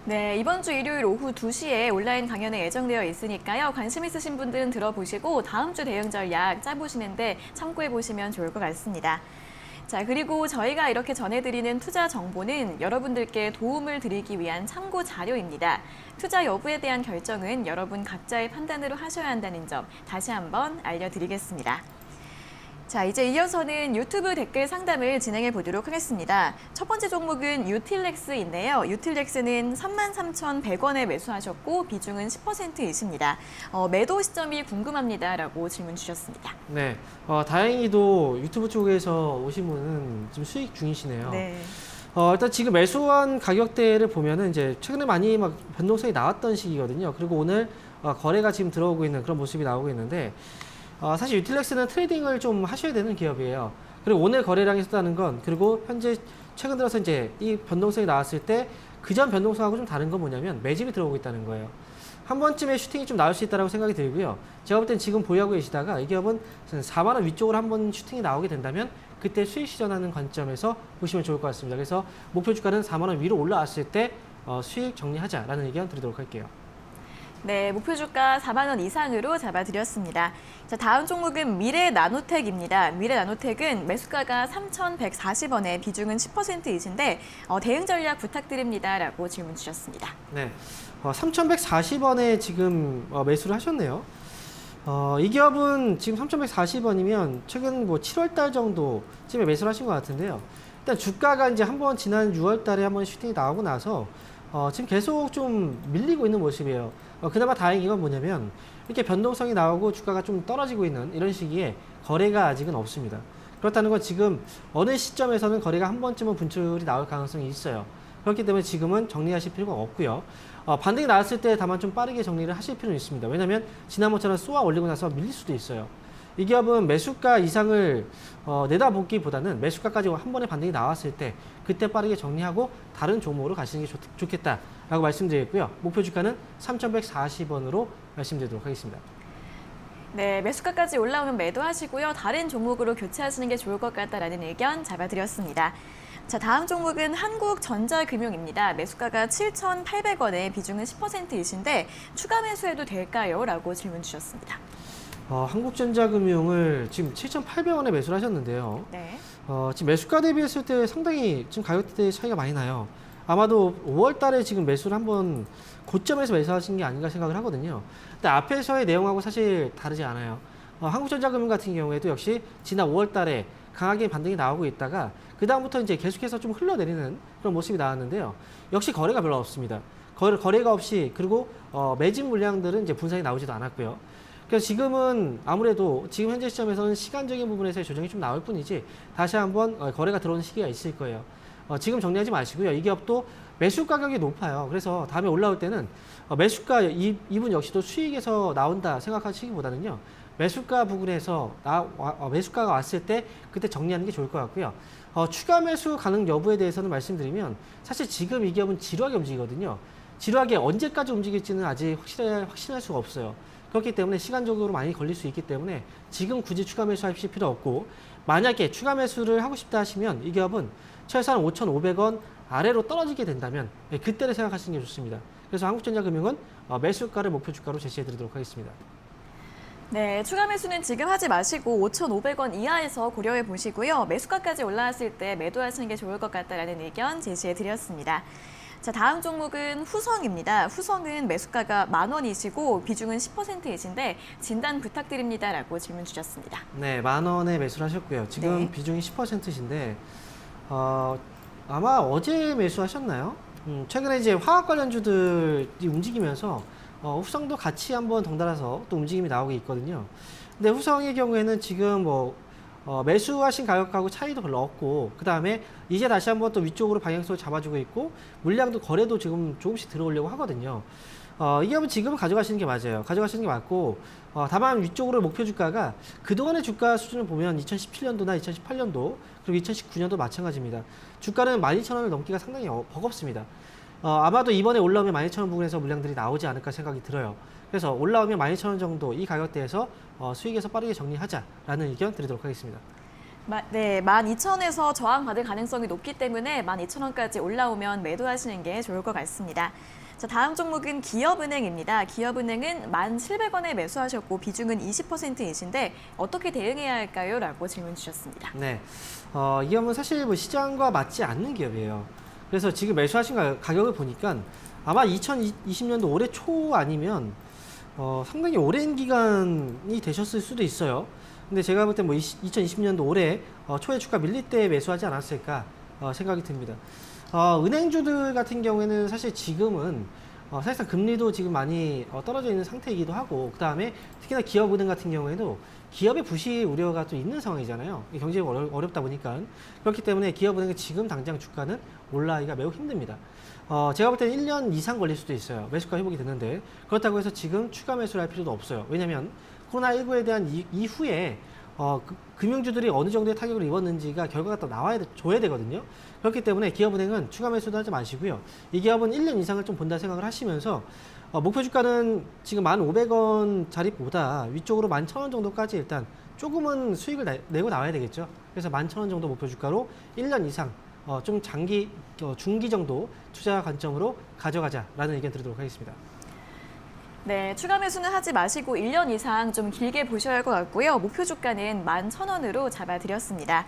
네, 이번 주 일요일 오후 2시에 온라인 강연에 예정되어 있으니까요. 관심 있으신 분들은 들어보시고 다음 주 대응 전략 짜보시는데 참고해 보시면 좋을 것 같습니다. 자, 그리고 저희가 이렇게 전해드리는 투자 정보는 여러분들께 도움을 드리기 위한 참고 자료입니다. 투자 여부에 대한 결정은 여러분 각자의 판단으로 하셔야 한다는 점 다시 한번 알려드리겠습니다. 자, 이제 이어서는 유튜브 댓글 상담을 진행해 보도록 하겠습니다. 첫 번째 종목은 유틸렉스인데요. 유틸렉스는 33,100원에 매수하셨고 비중은 10%이십니다. 매도 시점이 궁금합니다라고 질문 주셨습니다. 네, 다행히도 유튜브 쪽에서 오신 분은 지금 수익 중이시네요. 네. 일단 지금 매수한 가격대를 보면은 이제 최근에 많이 막 변동성이 나왔던 시기거든요. 그리고 오늘 거래가 지금 들어오고 있는 그런 모습이 나오고 있는데 사실 유틸렉스는 트레이딩을 좀 하셔야 되는 기업이에요. 그리고 오늘 거래량이 있었다는 건 그리고 현재 최근 들어서 이제 이 변동성이 나왔을 때 그전 변동성하고 좀 다른 건 뭐냐면 매집이 들어오고 있다는 거예요. 한 번쯤에 슈팅이 좀 나올 수 있다고 생각이 들고요. 제가 볼 땐 지금 보유하고 계시다가 이 기업은 4만 원 위쪽으로 한번 슈팅이 나오게 된다면 그때 수익 시전하는 관점에서 보시면 좋을 것 같습니다. 그래서 목표 주가는 4만 원 위로 올라왔을 때 수익 정리하자라는 의견 드리도록 할게요. 네, 목표 주가 4만 원 이상으로 잡아드렸습니다. 자, 다음 종목은 미래나노텍입니다. 미래나노텍은 매수가가 3,140원에 비중은 10%이신데 대응 전략 부탁드립니다라고 질문 주셨습니다. 네, 3,140원에 지금 매수를 하셨네요. 이 기업은 지금 3,140원이면 최근 뭐 7월 달 정도쯤에 매수를 하신 것 같은데요. 일단 주가가 이제 한번 지난 6월 달에 한번 슈팅이 나오고 나서 지금 계속 좀 밀리고 있는 모습이에요. 그나마 다행인 건 뭐냐면 이렇게 변동성이 나오고 주가가 좀 떨어지고 있는 이런 시기에 거래가 아직은 없습니다. 그렇다는 건 지금 어느 시점에서는 거래가 한 번쯤은 분출이 나올 가능성이 있어요. 그렇기 때문에 지금은 정리하실 필요가 없고요. 반등이 나왔을 때 다만 좀 빠르게 정리를 하실 필요는 있습니다. 왜냐하면 지난번처럼 쏘아 올리고 나서 밀릴 수도 있어요. 이 기업은 매수가 이상을 내다보기보다는 매수가까지 한 번에 반등이 나왔을 때 그때 빠르게 정리하고 다른 종목으로 가시는 게 좋겠다라고 말씀드리겠고요. 목표 주가는 3,140원으로 말씀드리도록 하겠습니다. 네, 매수가까지 올라오면 매도하시고요. 다른 종목으로 교체하시는 게 좋을 것 같다라는 의견 잡아드렸습니다. 자, 다음 종목은 한국전자금융입니다. 매수가가 7,800원에 비중은 10%이신데 추가 매수해도 될까요? 라고 질문 주셨습니다. 한국전자금융을 지금 7,800원에 매수를 하셨는데요. 네. 지금 매수가 대비했을 때 상당히 지금 가격대 차이가 많이 나요. 아마도 5월 달에 지금 매수를 한번 고점에서 매수하신 게 아닌가 생각을 하거든요. 근데 앞에서의 내용하고 사실 다르지 않아요. 한국전자금융 같은 경우에도 역시 지난 5월 달에 강하게 반등이 나오고 있다가 그다음부터 이제 계속해서 좀 흘러내리는 그런 모습이 나왔는데요. 역시 거래가 별로 없습니다. 거래가 없이 그리고 매집 물량들은 이제 분산이 나오지도 않았고요. 그래서 지금은 아무래도 지금 현재 시점에서는 시간적인 부분에서의 조정이 좀 나올 뿐이지 다시 한번 거래가 들어오는 시기가 있을 거예요. 지금 정리하지 마시고요. 이 기업도 매수 가격이 높아요. 그래서 다음에 올라올 때는 매수가 이분 역시도 수익에서 나온다 생각하시기보다는요. 매수가 부근에서 매수가가 왔을 때 그때 정리하는 게 좋을 것 같고요. 추가 매수 가능 여부에 대해서는 말씀드리면 사실 지금 이 기업은 지루하게 움직이거든요. 지루하게 언제까지 움직일지는 아직 확신할 수가 없어요. 그렇기 때문에 시간적으로 많이 걸릴 수 있기 때문에 지금 굳이 추가 매수하실 필요 없고 만약에 추가 매수를 하고 싶다 하시면 이 기업은 최소한 5,500원 아래로 떨어지게 된다면 그때를 생각하시는 게 좋습니다. 그래서 한국전자금융은 매수가를 목표 주가로 제시해 드리도록 하겠습니다. 네, 추가 매수는 지금 하지 마시고 5,500원 이하에서 고려해 보시고요. 매수가까지 올라왔을 때 매도하시는 게 좋을 것 같다라는 의견 제시해 드렸습니다. 자, 다음 종목은 후성입니다. 후성은 매수가가 10,000원이시고 비중은 10%이신데 진단 부탁드립니다라고 질문 주셨습니다. 네, 10,000원에 매수를 하셨고요. 지금 네. 비중이 10%신데 아마 어제 매수하셨나요? 최근에 이제 화학 관련주들이 움직이면서 후성도 같이 한번 덩달아서 또 움직임이 나오고 있거든요. 근데 후성의 경우에는 지금 매수하신 가격하고 차이도 별로 없고 그 다음에 이제 다시 한번 또 위쪽으로 방향성을 잡아주고 있고 물량도 거래도 지금 조금씩 들어오려고 하거든요. 이 기업은 지금 가져가시는 게 맞아요. 가져가시는 게 맞고 다만 위쪽으로 목표 주가가 그동안의 주가 수준을 보면 2017년도나 2018년도 그리고 2019년도 마찬가지입니다. 주가는 12,000원을 넘기가 상당히 버겁습니다. 아마도 이번에 올라오면 12,000원 부근에서 물량들이 나오지 않을까 생각이 들어요. 그래서 올라오면 12,000원 정도 이 가격대에서 수익에서 빠르게 정리하자라는 의견 드리도록 하겠습니다. 네, 12,000원에서 저항받을 가능성이 높기 때문에 12,000원까지 올라오면 매도하시는 게 좋을 것 같습니다. 자, 다음 종목은 기업은행입니다. 기업은행은 1,700원에 매수하셨고 비중은 20%이신데 어떻게 대응해야 할까요? 라고 질문 주셨습니다. 네, 이 기업은 사실 시장과 맞지 않는 기업이에요. 그래서 지금 매수하신 가격을 보니까 아마 2020년도 올해 초 아니면 상당히 오랜 기간이 되셨을 수도 있어요. 근데 제가 볼 때 2020년도 올해 초에 주가 밀릴 때 매수하지 않았을까 생각이 듭니다. 은행주들 같은 경우에는 사실 지금은 사실상 금리도 지금 많이 떨어져 있는 상태이기도 하고 그 다음에 특히나 기업은행 같은 경우에도 기업의 부실 우려가 또 있는 상황이잖아요. 경제가 어렵다 보니까 그렇기 때문에 기업은행의 지금 당장 주가는 올라가기가 매우 힘듭니다. 제가 볼 때는 1년 이상 걸릴 수도 있어요. 매수가 회복이 됐는데 그렇다고 해서 지금 추가 매수를 할 필요도 없어요. 왜냐하면 코로나19에 대한 이후에 금융주들이 어느 정도의 타격을 입었는지가 결과가 또 줘야 되거든요. 그렇기 때문에 기업은행은 추가 매수도 하지 마시고요. 이 기업은 1년 이상을 좀 본다 생각을 하시면서 목표 주가는 지금 1,500원 자리보다 위쪽으로 11,000원 정도까지 일단 조금은 수익을 내고 나와야 되겠죠. 그래서 11,000원 정도 목표 주가로 1년 이상 좀 중기 정도 투자 관점으로 가져가자라는 의견 드리도록 하겠습니다. 네, 추가 매수는 하지 마시고 1년 이상 좀 길게 보셔야 할 것 같고요. 목표 주가는 11,000원으로 잡아드렸습니다.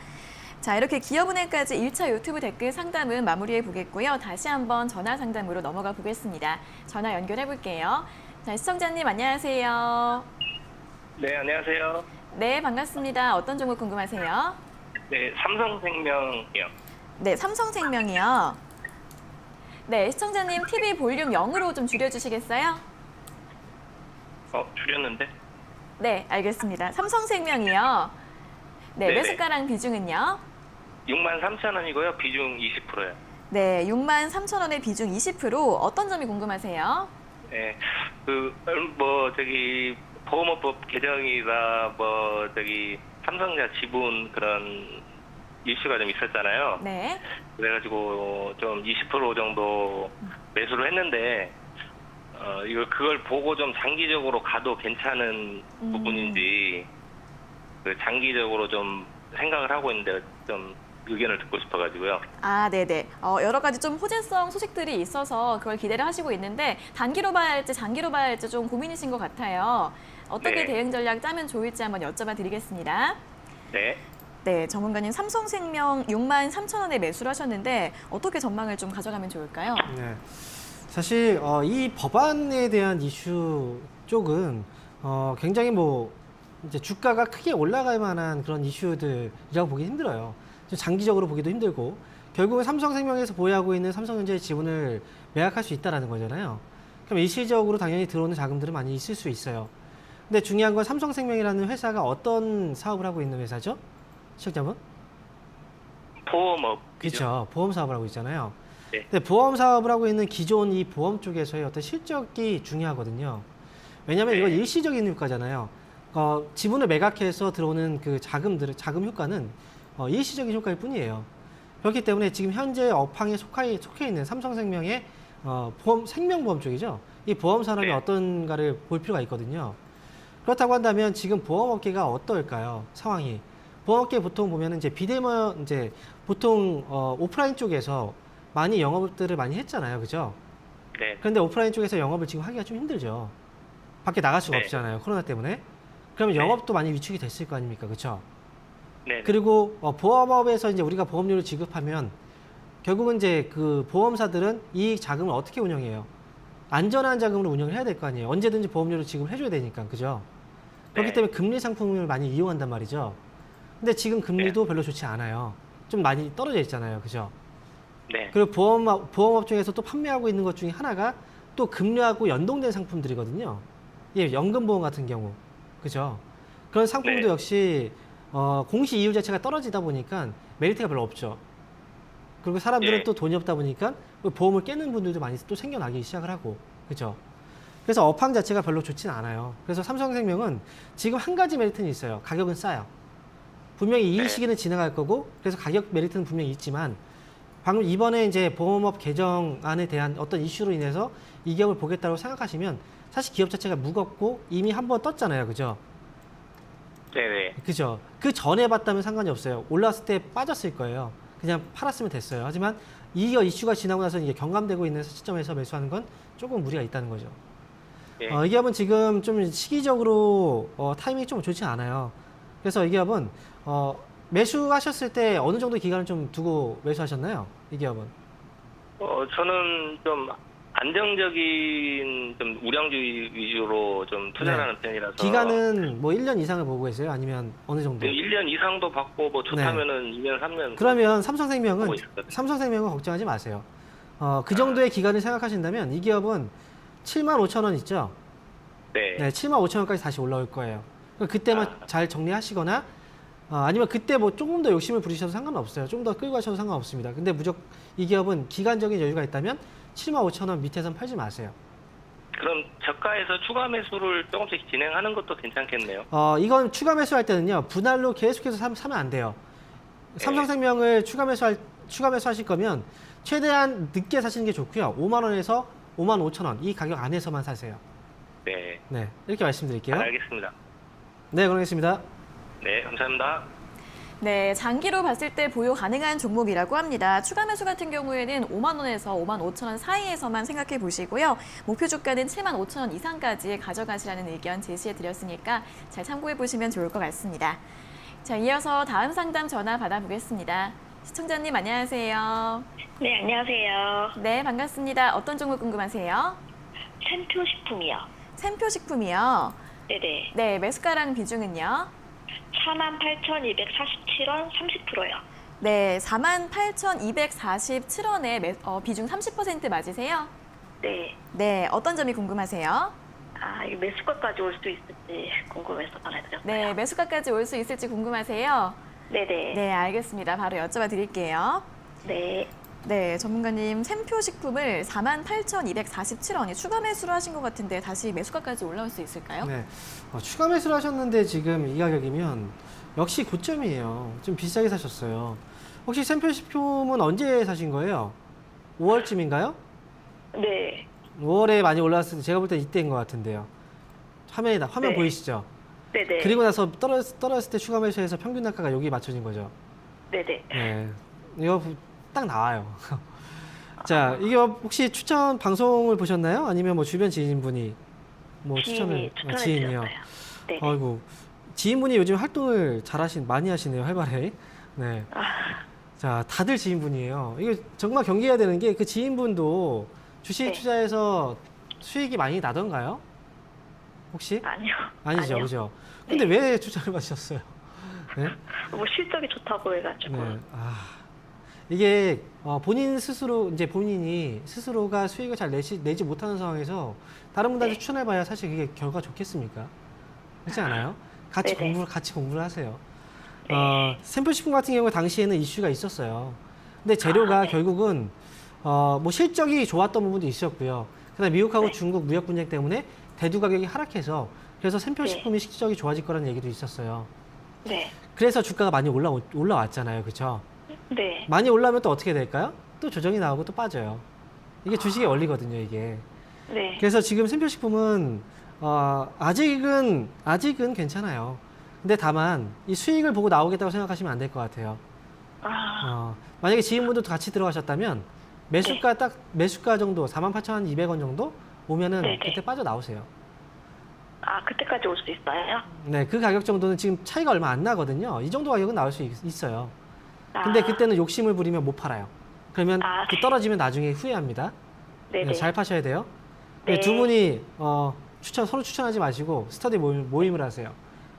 자, 이렇게 기업은행까지 1차 유튜브 댓글 상담은 마무리해 보겠고요. 다시 한번 전화 상담으로 넘어가 보겠습니다. 전화 연결해 볼게요. 자, 시청자님 안녕하세요. 네, 안녕하세요. 네, 반갑습니다. 어떤 종목 궁금하세요? 네, 삼성생명이요. 네, 삼성생명이요. 네, 시청자님 TV 볼륨 0으로 좀 줄여주시겠어요? 줄였는데? 네, 알겠습니다. 삼성생명이요. 네, 네네. 매수가랑 비중은요? 63,000원이고요. 비중 20%요. 네, 63,000원의 비중 20%. 어떤 점이 궁금하세요? 네, 보험업법 개정이나 삼성자 지분 그런 이슈가 좀 있었잖아요. 네. 그래가지고 좀 20% 정도 매수를 했는데, 그걸 보고 좀 장기적으로 가도 괜찮은 부분인지, 장기적으로 좀 생각을 하고 있는데 좀 의견을 듣고 싶어가지고요. 아, 네네. 여러 가지 좀 호재성 소식들이 있어서 그걸 기대를 하시고 있는데 단기로 봐야 할지 장기로 봐야 할지 좀 고민이신 것 같아요. 어떻게 네. 대응 전략 짜면 좋을지 한번 여쭤봐 드리겠습니다. 네. 네, 전문가님 삼성생명 63,000원에 매수를 하셨는데 어떻게 전망을 좀 가져가면 좋을까요? 네. 사실 이 법안에 대한 이슈 쪽은 굉장히 이제 주가가 크게 올라갈 만한 그런 이슈들이라고 보기 힘들어요. 좀 장기적으로 보기도 힘들고 결국은 삼성생명에서 보유하고 있는 삼성전자의 지분을 매각할 수 있다는 거잖아요. 그럼 일시적으로 당연히 들어오는 자금들은 많이 있을 수 있어요. 근데 중요한 건 삼성생명이라는 회사가 어떤 사업을 하고 있는 회사죠? 시청자분? 보험업. 그렇죠. 보험 사업을 하고 있잖아요. 네. 근데 보험 사업을 하고 있는 기존 이 보험 쪽에서의 어떤 실적이 중요하거든요. 왜냐하면 이건 일시적인 효과잖아요. 지분을 매각해서 들어오는 그 자금 효과는 일시적인 효과일 뿐이에요. 그렇기 때문에 지금 현재 업황에 속해 있는 삼성생명의 생명보험 쪽이죠. 이 보험 산업이 네. 어떤가를 볼 필요가 있거든요. 그렇다고 한다면 지금 보험업계가 어떨까요? 상황이. 보험업계 보통 보면은 이제 이제 보통 오프라인 쪽에서 많이 영업들을 많이 했잖아요. 그죠? 네. 그런데 오프라인 쪽에서 영업을 지금 하기가 좀 힘들죠. 밖에 나갈 수가 네. 없잖아요. 코로나 때문에. 그러면 네. 영업도 많이 위축이 됐을 거 아닙니까? 그렇죠? 네. 그리고 보험업에서 이제 우리가 보험료를 지급하면 결국은 이제 그 보험사들은 이 자금을 어떻게 운영해요? 안전한 자금으로 운영을 해야 될 거 아니에요. 언제든지 보험료를 지급을 해줘야 되니까. 그죠? 그렇기 네. 때문에 금리 상품을 많이 이용한단 말이죠. 근데 지금 금리도 네. 별로 좋지 않아요. 좀 많이 떨어져 있잖아요. 그죠? 네. 그리고 보험업 중에서 또 판매하고 있는 것 중에 하나가 또 금리하고 연동된 상품들이거든요. 예, 연금보험 같은 경우. 그죠? 그런 상품도 네. 역시 공시 이율 자체가 떨어지다 보니까 메리트가 별로 없죠. 그리고 사람들은 네. 또 돈이 없다 보니까 보험을 깨는 분들도 많이 또 생겨나기 시작을 하고. 그죠? 그래서 업황 자체가 별로 좋지는 않아요. 그래서 삼성생명은 지금 한 가지 메리트는 있어요. 가격은 싸요. 분명히 이 네. 시기는 지나갈 거고, 그래서 가격 메리트는 분명히 있지만, 방금 이번에 이제 보험업 개정안에 대한 어떤 이슈로 인해서 이 기업을 보겠다고 생각하시면 사실 기업 자체가 무겁고 이미 한번 떴잖아요. 그죠? 네네. 그죠? 그 전에 봤다면 상관이 없어요. 올랐을 때 빠졌을 거예요. 그냥 팔았으면 됐어요. 하지만 이 이슈가 지나고 나서 이게 경감되고 있는 시점에서 매수하는 건 조금 무리가 있다는 거죠. 예. 이 기업은 지금 좀 시기적으로 타이밍이 좀 좋지 않아요. 그래서 이 기업은 매수하셨을 때 어느 정도 기간을 좀 두고 매수하셨나요? 이 기업은? 저는 좀 안정적인 좀 우량주의 위주로 좀 투자를 네. 하는 편이라서. 기간은 뭐 1년 이상을 보고 계세요? 아니면 어느 정도? 1년 이상도 받고 뭐 좋다면은 2년, 3년. 그러면 보고 있었거든요. 삼성생명은 걱정하지 마세요. 그 정도의 기간을 생각하신다면 이 기업은 75,000원 있죠? 네. 네, 75,000원까지 다시 올라올 거예요. 그러니까 그때만 잘 정리하시거나 아니면 그때 뭐 조금 더 욕심을 부리셔도 상관없어요. 좀 더 끌고 가셔도 상관없습니다. 근데 무조건 이 기업은 기간적인 여유가 있다면 75,000원 밑에선 팔지 마세요. 그럼 저가에서 추가 매수를 조금씩 진행하는 것도 괜찮겠네요. 이건 추가 매수할 때는요. 분할로 계속해서 사면 안 돼요. 네. 삼성생명을 추가 매수하실 거면 최대한 늦게 사시는 게 좋고요. 5만 원에서 5만 5천 원 이 가격 안에서만 사세요. 네. 네, 이렇게 말씀드릴게요. 알겠습니다. 네, 그러겠습니다. 네, 감사합니다. 네, 장기로 봤을 때 보유 가능한 종목이라고 합니다. 추가 매수 같은 경우에는 5만 원에서 5만 5천 원 사이에서만 생각해 보시고요. 목표 주가는 7만 5천 원 이상까지 가져가시라는 의견 제시해 드렸으니까 잘 참고해 보시면 좋을 것 같습니다. 자, 이어서 다음 상담 전화 받아보겠습니다. 시청자님 안녕하세요. 네, 안녕하세요. 네, 반갑습니다. 어떤 종목 궁금하세요? 샘표식품이요. 샘표식품이요. 네네. 네, 매수가랑 비중은요? 48,247원 30%요. 네, 48,247원에 비중 30% 맞으세요? 네. 네, 어떤 점이 궁금하세요? 이 매수가까지 올 수 있을지 궁금해서 전화드렸어요. 네, 매수가까지 올 수 있을지 궁금하세요? 네네. 네, 알겠습니다. 바로 여쭤봐 드릴게요. 네. 네, 전문가님, 샘표식품을 48,247원이 추가 매수를 하신 것 같은데 다시 매수가까지 올라올 수 있을까요? 네, 추가 매수를 하셨는데 지금 이 가격이면 역시 고점이에요. 좀 비싸게 사셨어요. 혹시 샘표식품은 언제 사신 거예요? 5월쯤인가요? 네. 5월에 많이 올라왔을 때 제가 볼 때 이때인 것 같은데요. 화면 네. 보이시죠? 네네. 그리고 나서 떨어졌을 때 추가 매수해서 평균 단가가 여기 맞춰진 거죠. 네네. 네, 이거 딱 나와요. 자, 이게 혹시 추천 방송을 보셨나요? 아니면 뭐 주변 지인분이 뭐 지인이 추천해 지인이요. 주셨어요. 네. 아이고, 지인분이 요즘 활동을 많이 하시네요. 활발히. 네. 자, 다들 지인분이에요. 이거 정말 경계해야 되는 게 그 지인분도 주식 네. 투자해서 수익이 많이 나던가요? 혹시? 아니요. 아니죠, 아니요. 그죠? 근데 왜 투자를 마셨어요? 네? 뭐 실적이 좋다고 해가지고. 네. 이게 본인이 스스로가 수익을 잘 내지 못하는 상황에서 다른 분들한테 네. 추천해봐야 사실 그게 결과 좋겠습니까? 그렇지 않아요? 같이 네네. 공부를 하세요. 샘플식품 같은 경우에 당시에는 이슈가 있었어요. 근데 재료가 네. 결국은 뭐 실적이 좋았던 부분도 있었고요. 그다음에 미국하고 네. 중국 무역 분쟁 때문에 대두 가격이 하락해서 그래서 샘플식품이 실적이 좋아질 거라는 얘기도 있었어요. 네. 그래서 주가가 많이 올라왔잖아요. 그렇죠? 네. 많이 올라오면 또 어떻게 될까요? 또 조정이 나오고 또 빠져요. 이게 주식의 원리거든요, 이게. 네. 그래서 지금 샘플식품은 아직은 괜찮아요. 근데 다만 이 수익을 보고 나오겠다고 생각하시면 안 될 것 같아요. 만약에 지인분들도 같이 들어가셨다면 매수가 정도 48,200원 정도 오면은 네네. 그때 빠져 나오세요. 그때까지 올 수 있어요? 네, 그 가격 정도는 지금 차이가 얼마 안 나거든요. 이 정도 가격은 나올 수 있어요. 근데 그때는 욕심을 부리면 못 팔아요. 그러면 그 네. 떨어지면 나중에 후회합니다. 네네. 네, 잘 파셔야 돼요. 네, 네. 두 분이 서로 추천하지 마시고 스터디 모임을 하세요.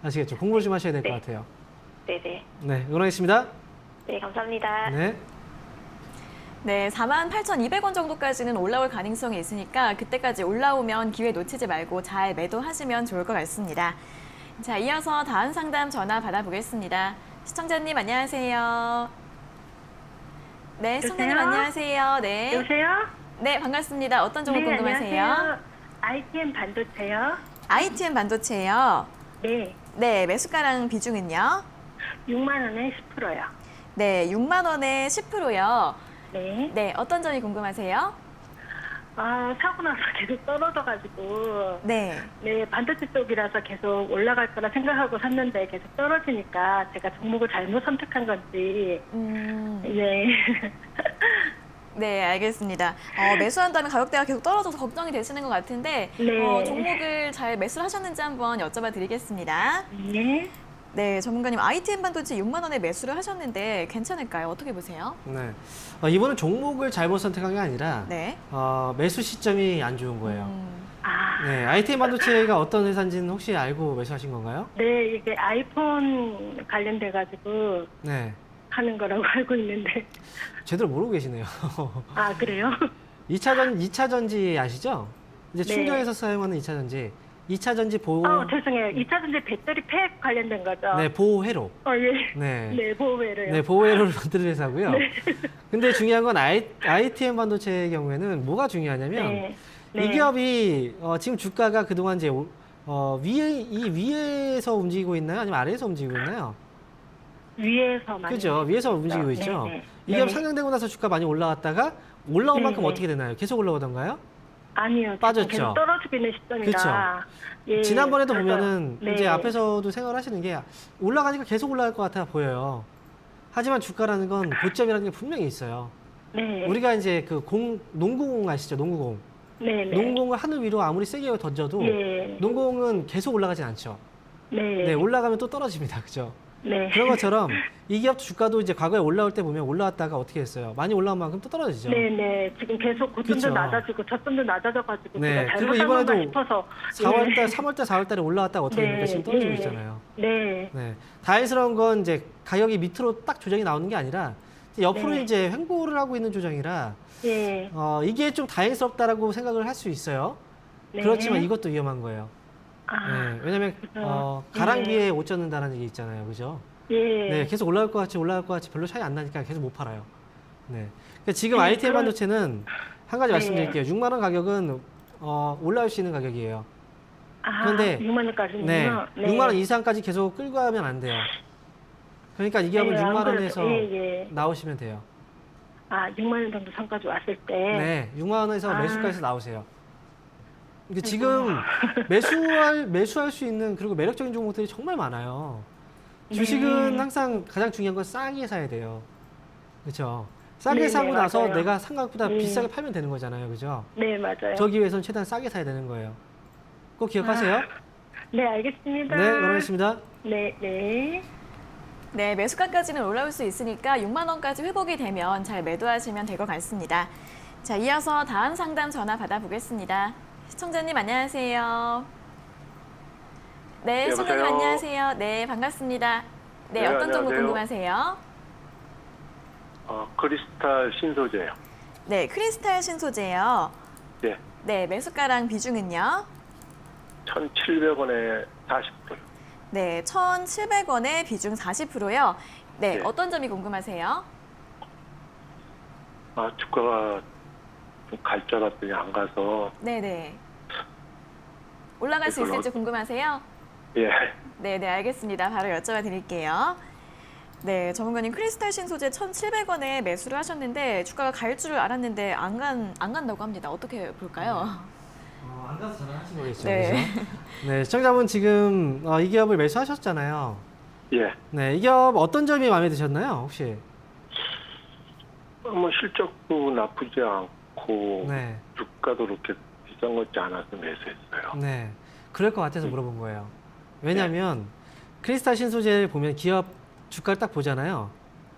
아시겠죠? 공부를 좀 하셔야 될 것 네. 같아요. 네네. 네, 응원하겠습니다. 네, 감사합니다. 네. 네, 48,200원 정도까지는 올라올 가능성이 있으니까 그때까지 올라오면 기회 놓치지 말고 잘 매도하시면 좋을 것 같습니다. 자, 이어서 다음 상담 전화 받아보겠습니다. 시청자님 안녕하세요. 네, 시청자님 여보세요? 안녕하세요. 네. 여보세요? 네, 반갑습니다. 어떤 종목 네, 궁금하세요? 안녕하세요. ITM 반도체요? ITM 반도체요. 네. 네, 매수가랑 비중은요? 6만 원에 10%요. 네, 6만 원에 10%요. 네. 네, 어떤 점이 궁금하세요? 사고 나서 계속 떨어져가지고, 네. 네, 반도체 쪽이라서 계속 올라갈 거라 생각하고 샀는데 계속 떨어지니까 제가 종목을 잘못 선택한 건지, 네. 네, 알겠습니다. 매수한다면 가격대가 계속 떨어져서 걱정이 되시는 것 같은데 네. 종목을 잘 매수를 하셨는지 한번 여쭤봐 드리겠습니다. 네. 네, 전문가님 ITM 반도체 6만 원에 매수를 하셨는데 괜찮을까요? 어떻게 보세요? 네. 이번은 종목을 잘못 선택한 게 아니라 네. 매수 시점이 안 좋은 거예요. 아, 네, ITM 반도체가 어떤 회사인지는 혹시 알고 매수하신 건가요? 네, 이게 아이폰 관련돼가지고 네. 하는 거라고 알고 있는데. 제대로 모르고 계시네요. 그래요? 2차 전지 아시죠? 이제 네. 충전해서 사용하는 2차 전지. 2차 전지 보호 죄송해요. 2차 전지 배터리 팩 관련된 거죠? 네, 보호회로. 예. 네. 네, 보호회로요. 네, 보호회로를 만드는 회사고요. 근데 중요한 건 ITM 반도체의 경우에는 뭐가 중요하냐면 네. 이 기업이 지금 주가가 그동안 이제 위에서 움직이고 있나요? 아니면 아래에서 움직이고 있나요? 위에서 많이. 그죠? 위에서 움직이고 있죠. 네, 네. 이 기업 네. 상장되고 나서 주가 많이 올라왔다가 올라온 네, 만큼 네. 어떻게 되나요? 계속 올라오던가요? 아니요. 지금 빠졌죠? 계속 떨어지고 있는 시점이라. 예, 지난번에도 그래서, 보면은 네. 이제 앞에서도 생각을 하시는 게 올라가니까 계속 올라갈 것 같아 보여요. 하지만 주가라는 건 고점이라는 게 분명히 있어요. 네. 우리가 이제 그 농구공 아시죠? 농구공. 네, 네. 농구공을 하늘 위로 아무리 세게 던져도 네. 농구공은 계속 올라가진 않죠. 네. 네, 올라가면 또 떨어집니다. 그죠? 네. 그런 것처럼 이 기업 주가도 이제 과거에 올라올 때 보면 올라왔다가 어떻게 했어요? 많이 올라온 만큼 또 떨어지죠. 네, 네. 지금 계속 고점도 그쵸. 낮아지고 저점도 낮아져가지고 네, 제가 그리고 잘못한 건가 이번에도 싶어서. 4월달, 3월달, 4월달에 올라왔다가 어떻게 됩니까? 지금 떨어지고 있잖아요. 네. 네, 다행스러운 건 이제 가격이 밑으로 딱 조정이 나오는 게 아니라 이제 옆으로 네. 이제 횡보를 하고 있는 조정이라 네. 이게 좀 다행스럽다라고 생각을 할 수 있어요. 네. 그렇지만 이것도 위험한 거예요. 네, 왜냐면 가랑비에 옷 젖는다는 얘기 있잖아요, 그죠? 예. 네, 계속 올라올 것 같이 별로 차이 안 나니까 계속 못 팔아요. 네, 그러니까 지금 네, ITM 그럼- 반도체는 한 가지 네. 말씀드릴게요. 6만 원 가격은 올라올 수 있는 가격이에요. 그런데 6만 원까지는요. 네, 6만 원 이상까지 계속 끌고 가면 안 돼요. 그러니까 이 기업은 네, 6만 아무래도- 원에서 예. 나오시면 돼요. 6만 원 정도 선까지 왔을 때. 네, 6만 원에서 아. 매수가에서 나오세요. 그러니까 지금 매수할 수 있는 그리고 매력적인 종목들이 정말 많아요. 주식은 네. 항상 가장 중요한 건 싸게 사야 돼요. 그렇죠? 싸게 네, 사고 네, 나서 맞아요. 내가 생각보다 네. 비싸게 팔면 되는 거잖아요. 그죠? 네, 맞아요. 저기 위해서는 최대한 싸게 사야 되는 거예요. 꼭 기억하세요. 네, 알겠습니다. 네, 응원하겠습니다. 네, 네. 네, 매수가까지는 올라올 수 있으니까 6만 원까지 회복이 되면 잘 매도하시면 될 것 같습니다. 자, 이어서 다음 상담 전화 받아보겠습니다. 시청자님 안녕하세요. 네, 시청자님 여보세요? 안녕하세요. 네, 반갑습니다. 네, 네, 어떤 종목 안녕하세요. 궁금하세요? 크리스탈 신소재요. 네, 크리스탈 신소재요. 예. 네, 매수가랑 비중은요? 1,700원에 40분. 네, 1,700원에 비중 40%요. 네, 네. 어떤 점이 궁금하세요? 주가가 좀 갈 줄 알았더니 안 가서, 네네. 올라갈 수 이걸 있을지 궁금하세요? 예. 네네, 알겠습니다. 바로 여쭤봐 드릴게요. 네, 전문가님 크리스탈 신소재 1,700원에 매수를 하셨는데 주가가 갈 줄을 알았는데 안 간다고 합니다. 어떻게 볼까요? 안 가서 전화하신 거겠죠. 네. 그죠? 네, 시청자분 지금 이 기업을 매수하셨잖아요. 예. 네, 이 기업 어떤 점이 마음에 드셨나요, 혹시? 실적도 나쁘지 않고, 네, 주가도 그렇게 비싼 것 같지 않아서 매수했어요. 네, 그럴 것 같아서 물어본 거예요. 왜냐하면 크리스탈 신소재를 보면 기업 주가를 딱 보잖아요.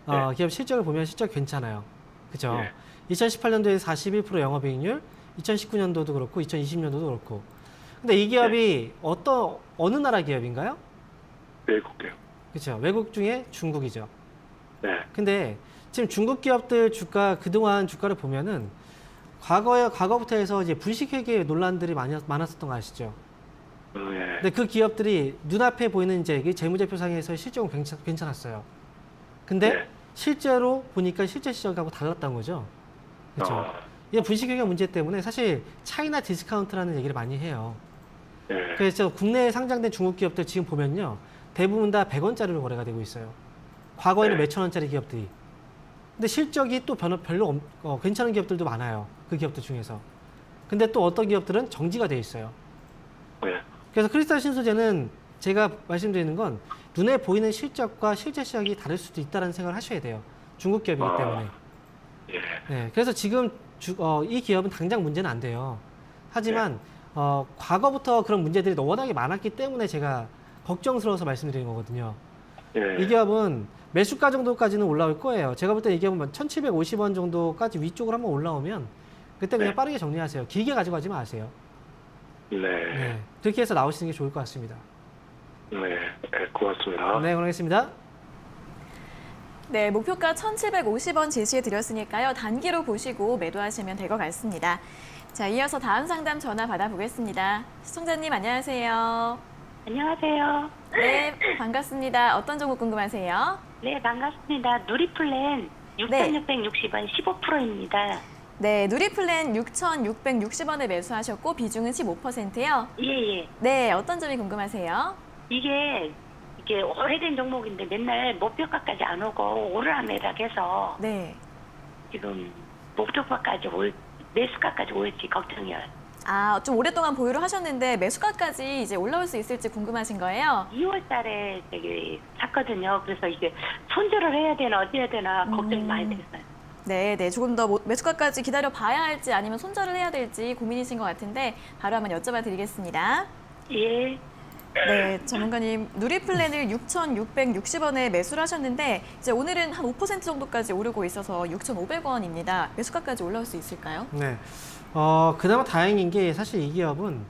네. 기업 실적을 보면 실적 괜찮아요. 그죠? 네. 2018년도에 41% 영업이익률, 2019년도도 그렇고 2020년도도 그렇고. 근데 이 기업이 어느 나라 기업인가요? 외국이요. 그렇죠. 외국 중에 중국이죠. 네. 근데 지금 중국 기업들 주가 그동안 주가를 보면은 과거부터 해서 이제 불식회계 논란들이 많았었던 거 아시죠? 예. 근데 그 기업들이 눈앞에 보이는 이제 이 재무제표상에서 실적은 괜찮았어요. 근데 네. 실제로 보니까 실제 시장하고 달랐던 거죠. 그렇죠. 이게 분식회계 문제 때문에 사실 차이나 디스카운트라는 얘기를 많이 해요. 예. 그래서 국내에 상장된 중국 기업들 지금 보면요. 대부분 다 100원짜리로 거래가 되고 있어요. 과거에는 네. 몇천 원짜리 기업들이. 근데 실적이 또 별로 괜찮은 기업들도 많아요. 그 기업들 중에서. 근데 또 어떤 기업들은 정지가 돼 있어요. 예. 그래서 크리스탈 신소재는 제가 말씀드리는 건 눈에 보이는 실적과 실제 시각이 다를 수도 있다는 생각을 하셔야 돼요. 중국 기업이기 때문에. 예. 네, 그래서 지금 이 기업은 당장 문제는 안 돼요. 하지만 과거부터 그런 문제들이 워낙에 많았기 때문에 제가 걱정스러워서 말씀드리는 거거든요. 예. 이 기업은 매수가 정도까지는 올라올 거예요. 제가 볼 때 이 기업은 1,750원 정도까지 위쪽으로 한번 올라오면 그때 그냥 네. 빠르게 정리하세요. 길게 가지고 가지 마세요. 네. 네, 그렇게 해서 나오시는 게 좋을 것 같습니다. 네. 고맙습니다. 네, 고맙습니다. 네, 목표가 1,750원 제시해 드렸으니까요. 단기로 보시고 매도하시면 될 것 같습니다. 자, 이어서 다음 상담 전화 받아보겠습니다. 시청자님 안녕하세요. 안녕하세요. 네, 반갑습니다. 어떤 종목 궁금하세요? 네, 반갑습니다. 누리플랜 네. 6,660원 15%입니다. 네, 누리플랜 6,660원에 매수하셨고 비중은 15%요. 예, 예. 네, 어떤 점이 궁금하세요? 이게 오래된 종목인데 맨날 목표가까지 안 오고 오르락내락해서 네. 지금 목표가까지 매수가까지 올지 걱정이에요. 아, 좀 오랫동안 보유를 하셨는데 매수가까지 이제 올라올 수 있을지 궁금하신 거예요? 2월 달에 샀거든요. 그래서 이게 손절을 해야 되나 어찌해야 되나 걱정이 많이 됐어요. 네, 네. 조금 더 매수가까지 기다려 봐야 할지 아니면 손절을 해야 될지 고민이신 것 같은데 바로 한번 여쭤봐 드리겠습니다. 예. 네, 전문가님 누리플랜을 6,660원에 매수를 하셨는데 이제 오늘은 한 5% 정도까지 오르고 있어서 6,500원입니다. 매수가까지 올라올 수 있을까요? 네. 그나마 다행인 게 사실 이 기업은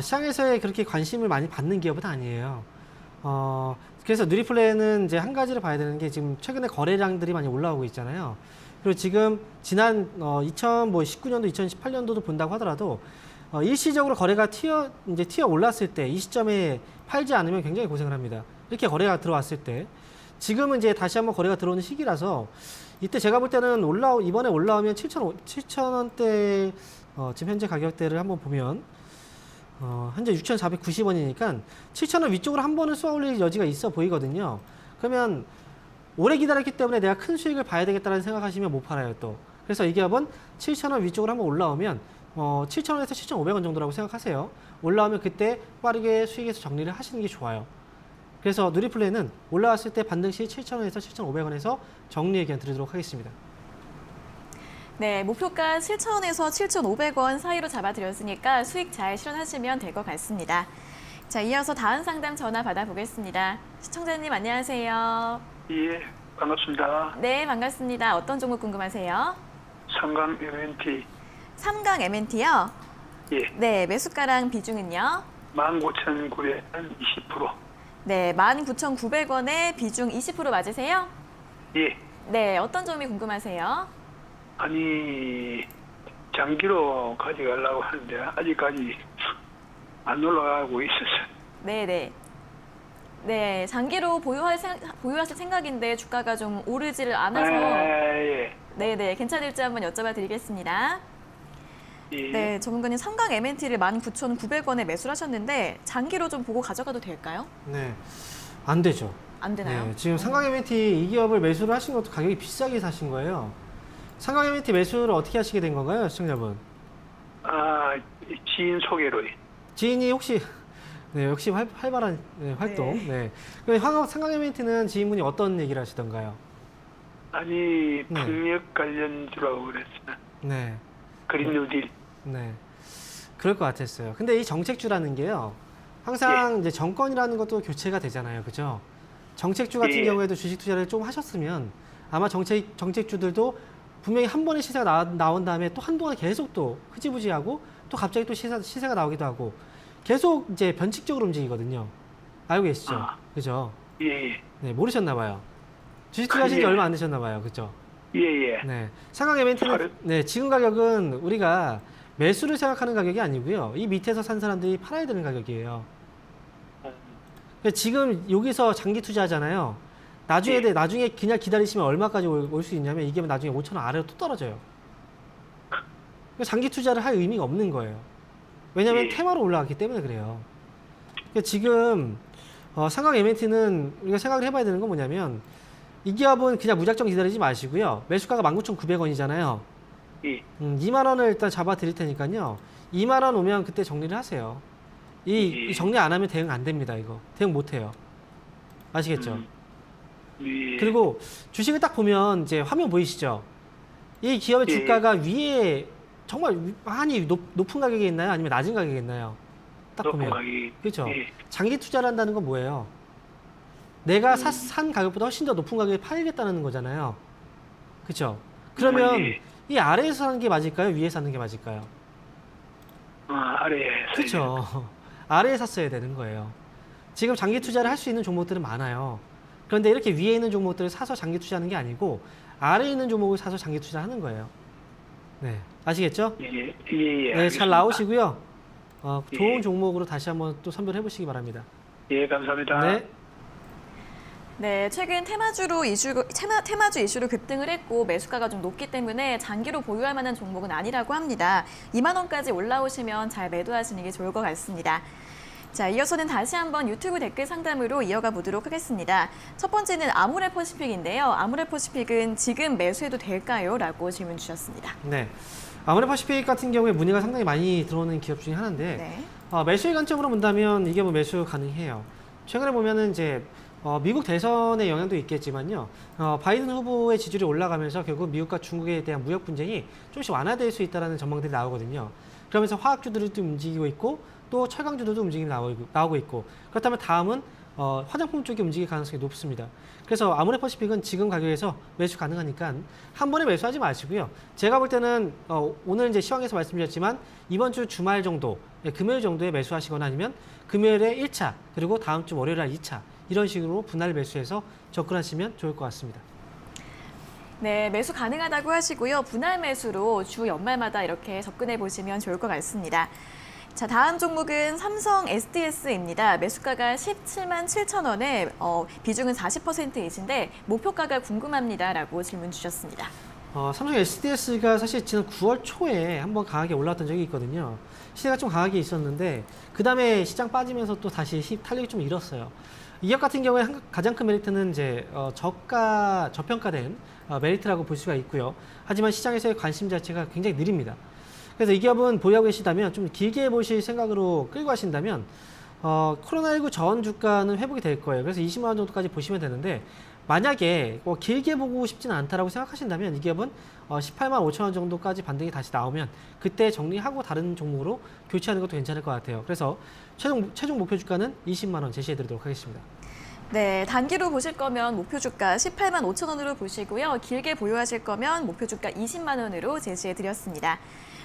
시장에서의 그렇게 관심을 많이 받는 기업은 아니에요. 그래서 누리플랜은 이제 한 가지를 봐야 되는 게 지금 최근에 거래량들이 많이 올라오고 있잖아요. 그리고 지금 지난 2019년도, 2018년도도 본다고 하더라도 일시적으로 거래가 튀어 올랐을 때 이 시점에 팔지 않으면 굉장히 고생을 합니다. 이렇게 거래가 들어왔을 때 지금은 이제 다시 한번 거래가 들어오는 시기라서 이때 제가 볼 때는 이번에 올라오면 7,000원대 지금 현재 가격대를 한번 보면 현재 6,490원이니까 7,000원 위쪽으로 한 번은 쏘아 올릴 여지가 있어 보이거든요. 그러면 오래 기다렸기 때문에 내가 큰 수익을 봐야 되겠다는 생각하시면 못 팔아요 또. 그래서 이 기업은 7,000원 위쪽으로 한번 올라오면 7,000원에서 7,500원 정도라고 생각하세요. 올라오면 그때 빠르게 수익에서 정리를 하시는 게 좋아요. 그래서 누리플랜은 올라왔을 때 반등 시 7,000원에서 7,500원에서 정리 의견 드리도록 하겠습니다. 네, 목표가 7,000원에서 7,500원 사이로 잡아드렸으니까 수익 잘 실현하시면 될 것 같습니다. 자, 이어서 다음 상담 전화 받아보겠습니다. 시청자님 안녕하세요. 예, 반갑습니다. 네, 반갑습니다. 어떤 종목 궁금하세요? 상강 MNT. 삼강 MNT요? 예, 네, 매수가랑 비중은요? 15,900원 20%. 네, 19,900원에 비중 20% 맞으세요? 예, 네, 어떤 점이 궁금하세요? 아니 장기로 가져가려고 하는데 아직까지 안 올라가고 있어서 네, 네. 네, 장기로 보유하실 생각인데 주가가 좀 오르지를 않아서 예. 네네, 괜찮을지 한번 여쭤봐 드리겠습니다. 예. 네, 전문가님 삼강 MNT를 19,900원에 매수를 하셨는데 장기로 좀 보고 가져가도 될까요? 네, 안 되죠. 안 되나요? 네, 지금 삼강 MNT 이 기업을 매수를 하신 것도 가격이 비싸게 사신 거예요. 삼강 MNT 매수를 어떻게 하시게 된 건가요, 시청자분? 지인 소개로. 지인이 혹시 네, 역시 활발한 활동. 네. 그럼 삼강 MNT는 지인분이 어떤 얘기를 하시던가요? 아니, 네. 풍력 관련주라고 그랬어요. 네. 그린 뉴딜. 네. 그럴 것 같았어요. 근데 이 정책주라는 게요. 항상 이제 정권이라는 것도 교체가 되잖아요. 그죠? 정책주 같은 예. 경우에도 주식 투자를 좀 하셨으면 아마 정책주들도 분명히 한 번의 시세가 나온 다음에 또 한동안 계속 또 흐지부지하고 또 갑자기 또 시세가 나오기도 하고 계속 이제 변칙적으로 움직이거든요. 알고 계시죠? 그죠? 예. 네, 모르셨나 봐요. 주식 투자하신 지 예. 얼마 안 되셨나 봐요. 그죠? 예. 네. 삼강 MNT는 네, 지금 가격은 우리가 매수를 생각하는 가격이 아니고요. 이 밑에서 산 사람들이 팔아야 되는 가격이에요. 그러니까 지금 여기서 장기 투자하잖아요. 나중에 그냥 기다리시면 얼마까지 올 수 있냐면 이게 나중에 5,000원 아래로 또 떨어져요. 그러니까 장기 투자를 할 의미가 없는 거예요. 왜냐하면 예. 테마로 올라갔기 때문에 그래요. 그러니까 지금 삼강 MNT는 우리가 생각을 해봐야 되는 건 뭐냐면 이 기업은 그냥 무작정 기다리지 마시고요. 매수가가 19,900원이잖아요. 예. 2만 원을 일단 잡아 드릴 테니까요. 2만 원 오면 그때 정리를 하세요. 이 정리 안 하면 대응 안 됩니다. 이거 대응 못 해요. 아시겠죠? 예. 그리고 주식을 딱 보면 이제 화면 보이시죠? 이 기업의 예. 주가가 위에 정말 많이 높은 가격에 있나요? 아니면 낮은 가격에 있나요? 딱 높은 보면. 가격이. 그렇죠? 예. 장기 투자를 한다는 건 뭐예요? 내가 산 가격보다 훨씬 더 높은 가격에 팔겠다는 거잖아요. 그렇죠? 그러면 예. 이 아래에서 사는 게 맞을까요? 위에서 사는 게 맞을까요? 아래에. 그렇죠. 아래에 샀어야 되는 거예요. 지금 장기 투자를 할 수 있는 종목들은 많아요. 그런데 이렇게 위에 있는 종목들을 사서 장기 투자하는 게 아니고 아래에 있는 종목을 사서 장기 투자하는 거예요. 네, 아시겠죠? 예. 네, 잘 알겠습니다. 나오시고요. 좋은 예. 종목으로 다시 한번 또 선별해 보시기 바랍니다. 예, 감사합니다. 네. 네, 최근 테마주 이슈로 급등을 했고 매수가가 좀 높기 때문에 장기로 보유할 만한 종목은 아니라고 합니다. 2만 원까지 올라오시면 잘 매도하시는 게 좋을 것 같습니다. 자, 이어서는 다시 한번 유튜브 댓글 상담으로 이어가 보도록 하겠습니다. 첫 번째는 아모레퍼시픽인데요. 아모레퍼시픽은 지금 매수해도 될까요? 라고 질문 주셨습니다. 네. 아모레퍼시픽 같은 경우에 문의가 상당히 많이 들어오는 기업 중에 하나인데 네. 매수의 관점으로 본다면 이게 뭐 매수 가능해요. 최근에 보면은 이제 미국 대선의 영향도 있겠지만요. 바이든 후보의 지지율이 올라가면서 결국 미국과 중국에 대한 무역 분쟁이 조금씩 완화될 수 있다는 전망들이 나오거든요. 그러면서 화학주들이 또 움직이고 있고 또 철강주들도 움직임이 나오고 있고 그렇다면 다음은 화장품 쪽이 움직일 가능성이 높습니다. 그래서 아모레퍼시픽은 지금 가격에서 매수 가능하니까 한 번에 매수하지 마시고요. 제가 볼 때는 오늘 이제 시황에서 말씀드렸지만 이번 주 주말 정도, 금요일 정도에 매수하시거나 아니면 금요일에 1차 그리고 다음 주 월요일 날 2차 이런 식으로 분할 매수해서 접근하시면 좋을 것 같습니다. 네, 매수 가능하다고 하시고요. 분할 매수로 주 연말마다 이렇게 접근해 보시면 좋을 것 같습니다. 자, 다음 종목은 삼성 SDS입니다. 매수가가 17만 7천 원에 비중은 40%이신데 목표가가 궁금합니다라고 질문 주셨습니다. 삼성 SDS가 사실 지난 9월 초에 한번 강하게 올라왔던 적이 있거든요. 시세가 좀 강하게 있었는데 그 다음에 시장 빠지면서 또 다시 탄력이 좀 잃었어요. 이 기업 같은 경우에 가장 큰 메리트는 이제 저평가된 메리트라고 볼 수가 있고요. 하지만 시장에서의 관심 자체가 굉장히 느립니다. 그래서 이 기업은 보유하고 계시다면 좀 길게 보실 생각으로 끌고 가신다면 코로나19 전 주가는 회복이 될 거예요. 그래서 20만 원 정도까지 보시면 되는데 만약에 길게 보고 싶지는 않다라고 생각하신다면 이 기업은 18만 5천 원 정도까지 반등이 다시 나오면 그때 정리하고 다른 종목으로 교체하는 것도 괜찮을 것 같아요. 그래서 최종 목표 주가는 20만 원 제시해 드리도록 하겠습니다. 네, 단기로 보실 거면 목표 주가 18만 5천 원으로 보시고요. 길게 보유하실 거면 목표 주가 20만 원으로 제시해 드렸습니다.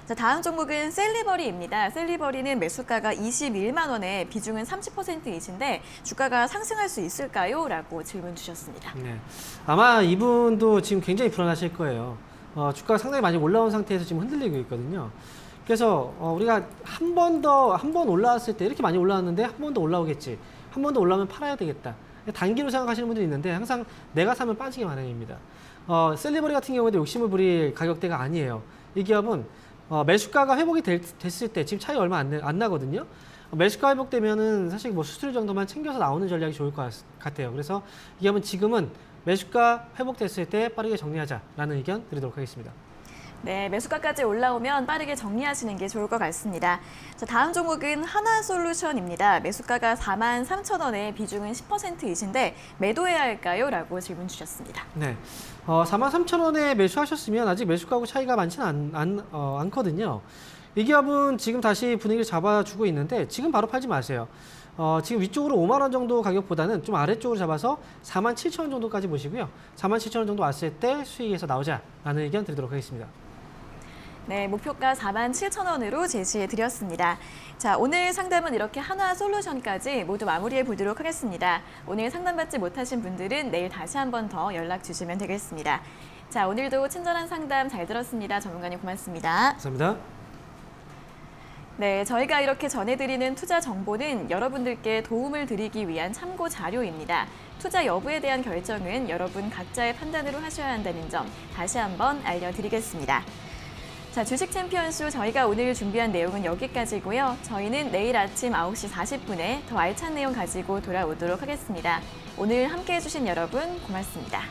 자, 다음 종목은 셀리버리입니다. 셀리버리는 매수가가 21만 원에 비중은 30%이신데 주가가 상승할 수 있을까요? 라고 질문 주셨습니다. 네, 아마 이분도 지금 굉장히 불안하실 거예요. 주가가 상당히 많이 올라온 상태에서 지금 흔들리고 있거든요. 그래서 우리가 한 번 올라왔을 때 이렇게 많이 올라왔는데 한 번 더 올라오겠지 한 번 더 올라오면 팔아야 되겠다. 단기로 생각하시는 분들이 있는데 항상 내가 사면 빠지기 마련입니다. 셀리버리 같은 경우에도 욕심을 부릴 가격대가 아니에요. 이 기업은 매수가가 회복이 됐을 때 지금 차이 얼마 안 나거든요. 매수가 회복되면은 사실 뭐 수수료 정도만 챙겨서 나오는 전략이 좋을 것 같아요. 그래서 이 기업은 지금은 매수가 회복됐을 때 빠르게 정리하자라는 의견 드리도록 하겠습니다. 네, 매수가까지 올라오면 빠르게 정리하시는 게 좋을 것 같습니다. 자, 다음 종목은 하나솔루션입니다. 매수가가 43,000원에 비중은 10%이신데 매도해야 할까요? 라고 질문 주셨습니다. 네, 43,000원에 매수하셨으면 아직 매수가하고 차이가 많지는 않거든요. 이 기업은 지금 다시 분위기를 잡아주고 있는데 지금 바로 팔지 마세요. 지금 위쪽으로 5만 원 정도 가격보다는 좀 아래쪽으로 잡아서 47,000원 정도까지 보시고요. 47,000원 정도 왔을 때 수익에서 나오자라는 의견 드리도록 하겠습니다. 네, 목표가 47,000원으로 제시해 드렸습니다. 자, 오늘 상담은 이렇게 하나솔루션까지 모두 마무리해 보도록 하겠습니다. 오늘 상담받지 못하신 분들은 내일 다시 한 번 더 연락 주시면 되겠습니다. 자, 오늘도 친절한 상담 잘 들었습니다. 전문가님 고맙습니다. 감사합니다. 네, 저희가 이렇게 전해드리는 투자 정보는 여러분들께 도움을 드리기 위한 참고 자료입니다. 투자 여부에 대한 결정은 여러분 각자의 판단으로 하셔야 한다는 점 다시 한번 알려드리겠습니다. 자, 주식 챔피언쇼 저희가 오늘 준비한 내용은 여기까지고요. 저희는 내일 아침 9시 40분에 더 알찬 내용 가지고 돌아오도록 하겠습니다. 오늘 함께해 주신 여러분 고맙습니다.